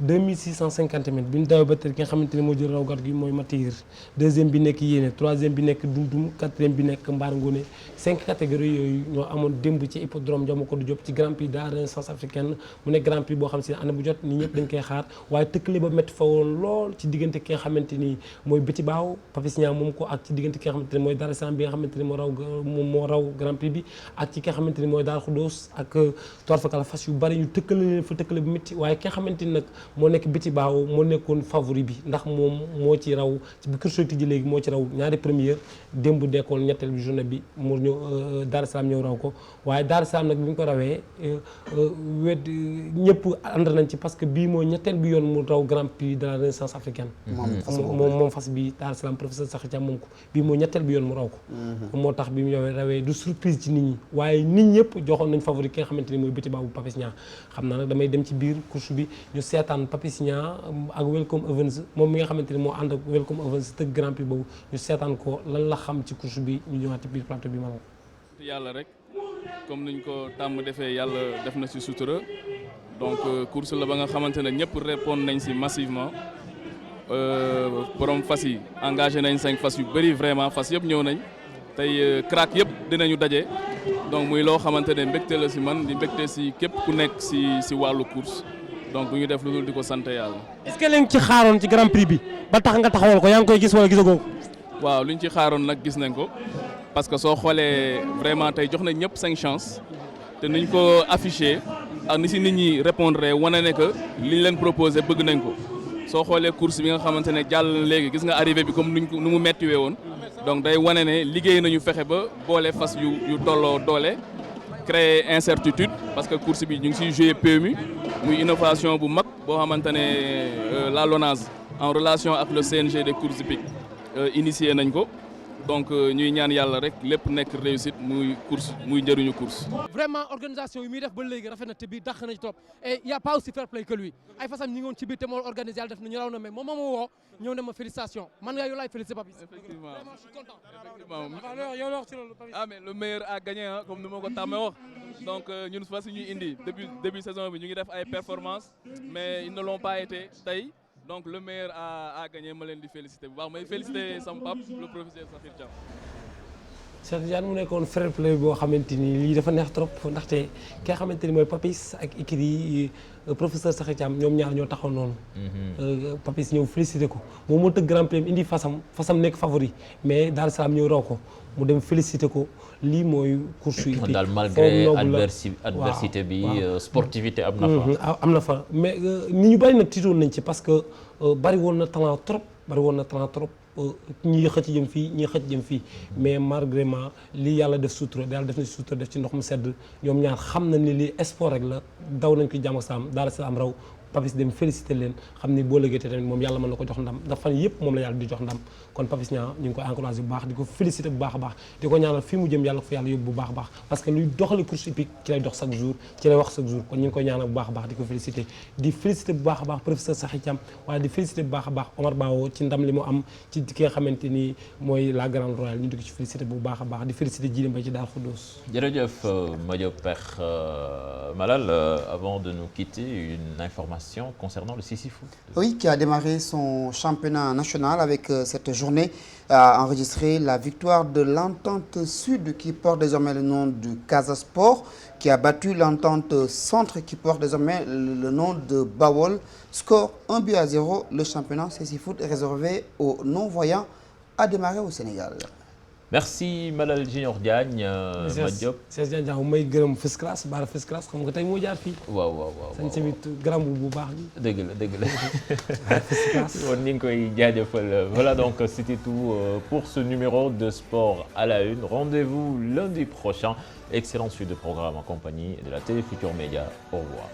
2650 mètres bi ñu dawee ba tey ki nga xamante ni moo jël raw gàddu gi mooy Matir deuxième bi nekk Yéene troisième bi nekk Dundum quatrième bi nekk Mbaar Ngone 5 catégories yooyu ñoo amoon démb ci hippodrome Ndiaw Macodou Diop ci Grand Prix de la Renaissance africaine mu nekk Grand Prix boo xam si ne année bu jot nit ñëpp dañ koy xaar waaye tëkkale ba métti fa woon lool ci diggante ki nga xamante ni mooy Béti Baaw Papis Niang moom ko ak ci diggante ki nga xamante ni mooy Dar es Salaam bi nga xamante ni moo raw Grand Prix bi ak ci ki nga xamante ni mooy Daar Khoudoss ak Toor Fakala fas yu bari ñu tëkkale leen fa tëkkale bu métti waaye ki nga xamante ni nag moo nekk Béti Baaw moo nekkoon favori bi ndax moom moo ci raw ci bi course ji léegi moo ci raw ñaari première démb dekkoon ñetteel bi journée bi mu ñëw Dar es Salaam ñëw raw ko waaye Dar es Salaam nag bi ñu ko rawee ñëpp ànd nañ ci parce que bii mooy ñetteel bi yoon mu raw Grand Prix de la Renaissance africaine moom fas bi Dar es Salaam professeur Sakhi Thiam moom ko bii mooy ñetteel bi yoon mu raw ko moo tax bi mu rawee du surprise ci nit ñi waaye nit ñëpp joxoon nañ favori ki nga xamante ni mooy Béti Baaw bu Papis Niang xam naa nag damay dem ci biir course bi ñu seetaan Papis Niang ak Welcome Evans moom mi nga xamante ni moo ànd ak Welcome Evans tëgg Grand Prix boobu ñu seetaan ko lan la xam ci course bi ñu ñëwaat ci biir plateau bi ma yàlla rek comme niñ ko tàmm defee yàlla def na ci sutura donc course la ba nga xamante ne ñëpp répondre nañ ci massivement borom fas yi engagé nañ 5 fas yu bëri vraiment fas yëpp ñëw nañ tey crack yëpp dinañu daje donc muy loo xamante ne mbégte la ci man di mbégte ci képp ku nekk ci wàllu course donc du ñu def lu dul di ko sant yàlla. est-ce que leen ci xaaroon ci Grand Prix bi ba tax nga taxawal ko yaa ngi koy gis wala gisagoo ko. waaw lu ñu ci xaaroon nag gis nañ ko parce que soo xoolee vraiment tey jox nañ ñëpp 5 chances te niñ ko affiché ak ni ci nit ñi répondre wane ne que liñ leen proposé bëgg nañ ko soo xoolee course bi nga xamante ne jàll na léegi gis nga arrivé bi comme nu mu mettiwee woon donc day wane ne liggéey nañu fexe ba boole fas yu tolloo doole créer incertitude parce que course bi ñu ngi ciy joué PMU muy innovation bu mag boo xamante ne la LONASE en relation ak le CNG des courses hippiques initié nañ ko donc ñuy ñaan yàlla rek lépp nekk réussite muy course muy njëriñu course. vraiment organisation yi muy def ba léegi rafet na te bii dàq na ci trop et y' a pas aussi fair play que lui ay fasam ñi ngi woon ci biir te moo organisé yàlla def na ñu raw na mais moom moo ma woo ñëw ne ma félicitation man nga yow laay félicité Papis. effectivement vraiment je suis content. effectivement yow la wax ci loolu Papis. ah mais le meilleur a gagné ah comme ni ma ko tàmmee wax donc ñun fas ñuy indi début saison bi ñu ngi def ay performances mais ils ne l'ont pas été tey. donc le meilleur a gagné ma leen di féliciter bu baax may féliciter sama pap le professeur Sakhi Thiam. Cheikh Tidiane mu nekkoon fair play boo xamante ni lii dafa neex trop ndaxte ki nga xamante ni mooy Papis ak écurie professeur Sakhi Thiam ñoom ñaar ñoo taxaw noonu. Papis ñëw féliciter ko moom moo tëgg Grand Prix indi fasam nekk favori mais Dar es Salaam ñëw raw ko mu dem féliciter ko lii mooy course yi. daal malgré adversité bi sportivité am na fa. am na fa mais nit ñu bari nag tiitoon nañ ci parce que bari woon na talent trop ñii xëcc jëm fii ñii xëcc jëm fii mais malgré li yàlla def sutura yàlla def na sutura def ci ndox mu sedd ñoom ñaar xam na ni li sport rek la daw nañ ko jàmm ak salaam daal salaam raw Papis dem félicité leen xam ni boo lëgee tamit moom yàlla mën na ko jox ndam ndax fan yëpp moom la yàlla di jox ndam kon Papis Niang ñu ngi koy encouragé bu baax di ko félicité bu baax a baax di ko ñaanal fi mu jëm yàlla ko fa yàlla yóbbu bu baax a baax parce que luy doxali course hippique ci lay dox chaque jour ci lay wax chaque jour kon ñu ngi koy ñaanal bu baax a baax di ko félicité di félicité bu baax a baax professeur Sakhi Thiam waaye di félicité bu baax a baax Omar Bao ci ndam li mu am ci ki nga xamante ni mooy la grande royale ñu di ko ci félicité bu baax a baax di félicité Djily Mbaye ci Darou Khoudoss. jërëjëf Madiop Pekh Malal, avant de nous quitter, une information concernant le Sissi Foot. Oui, qui a démarré son championnat national avec cette journée, a enregistré la victoire de l'Entente Sud qui porte désormais le nom du Casa Sport, qui a battu l'Entente Centre qui porte désormais le nom de Bawol. Score 1-0. Le championnat Sissi Foot est réservé aux non-voyants à démarrer au Sénégal. Merci Malal Junior Diagne. Madiop. Cheikh Diagne may gërëm first class baara first class xam nga tey moo jaar fii. waaw. sañ tamit grand bu baax bi. dëgg la. first class. kon ni nga koy jaajëfal. Voilà donc c'était tout pour ce numéro de Sport à la Une. Rendez-vous lundi prochain. Excellente suite de programme en compagnie de la Télé Futurs Médias. Au revoir.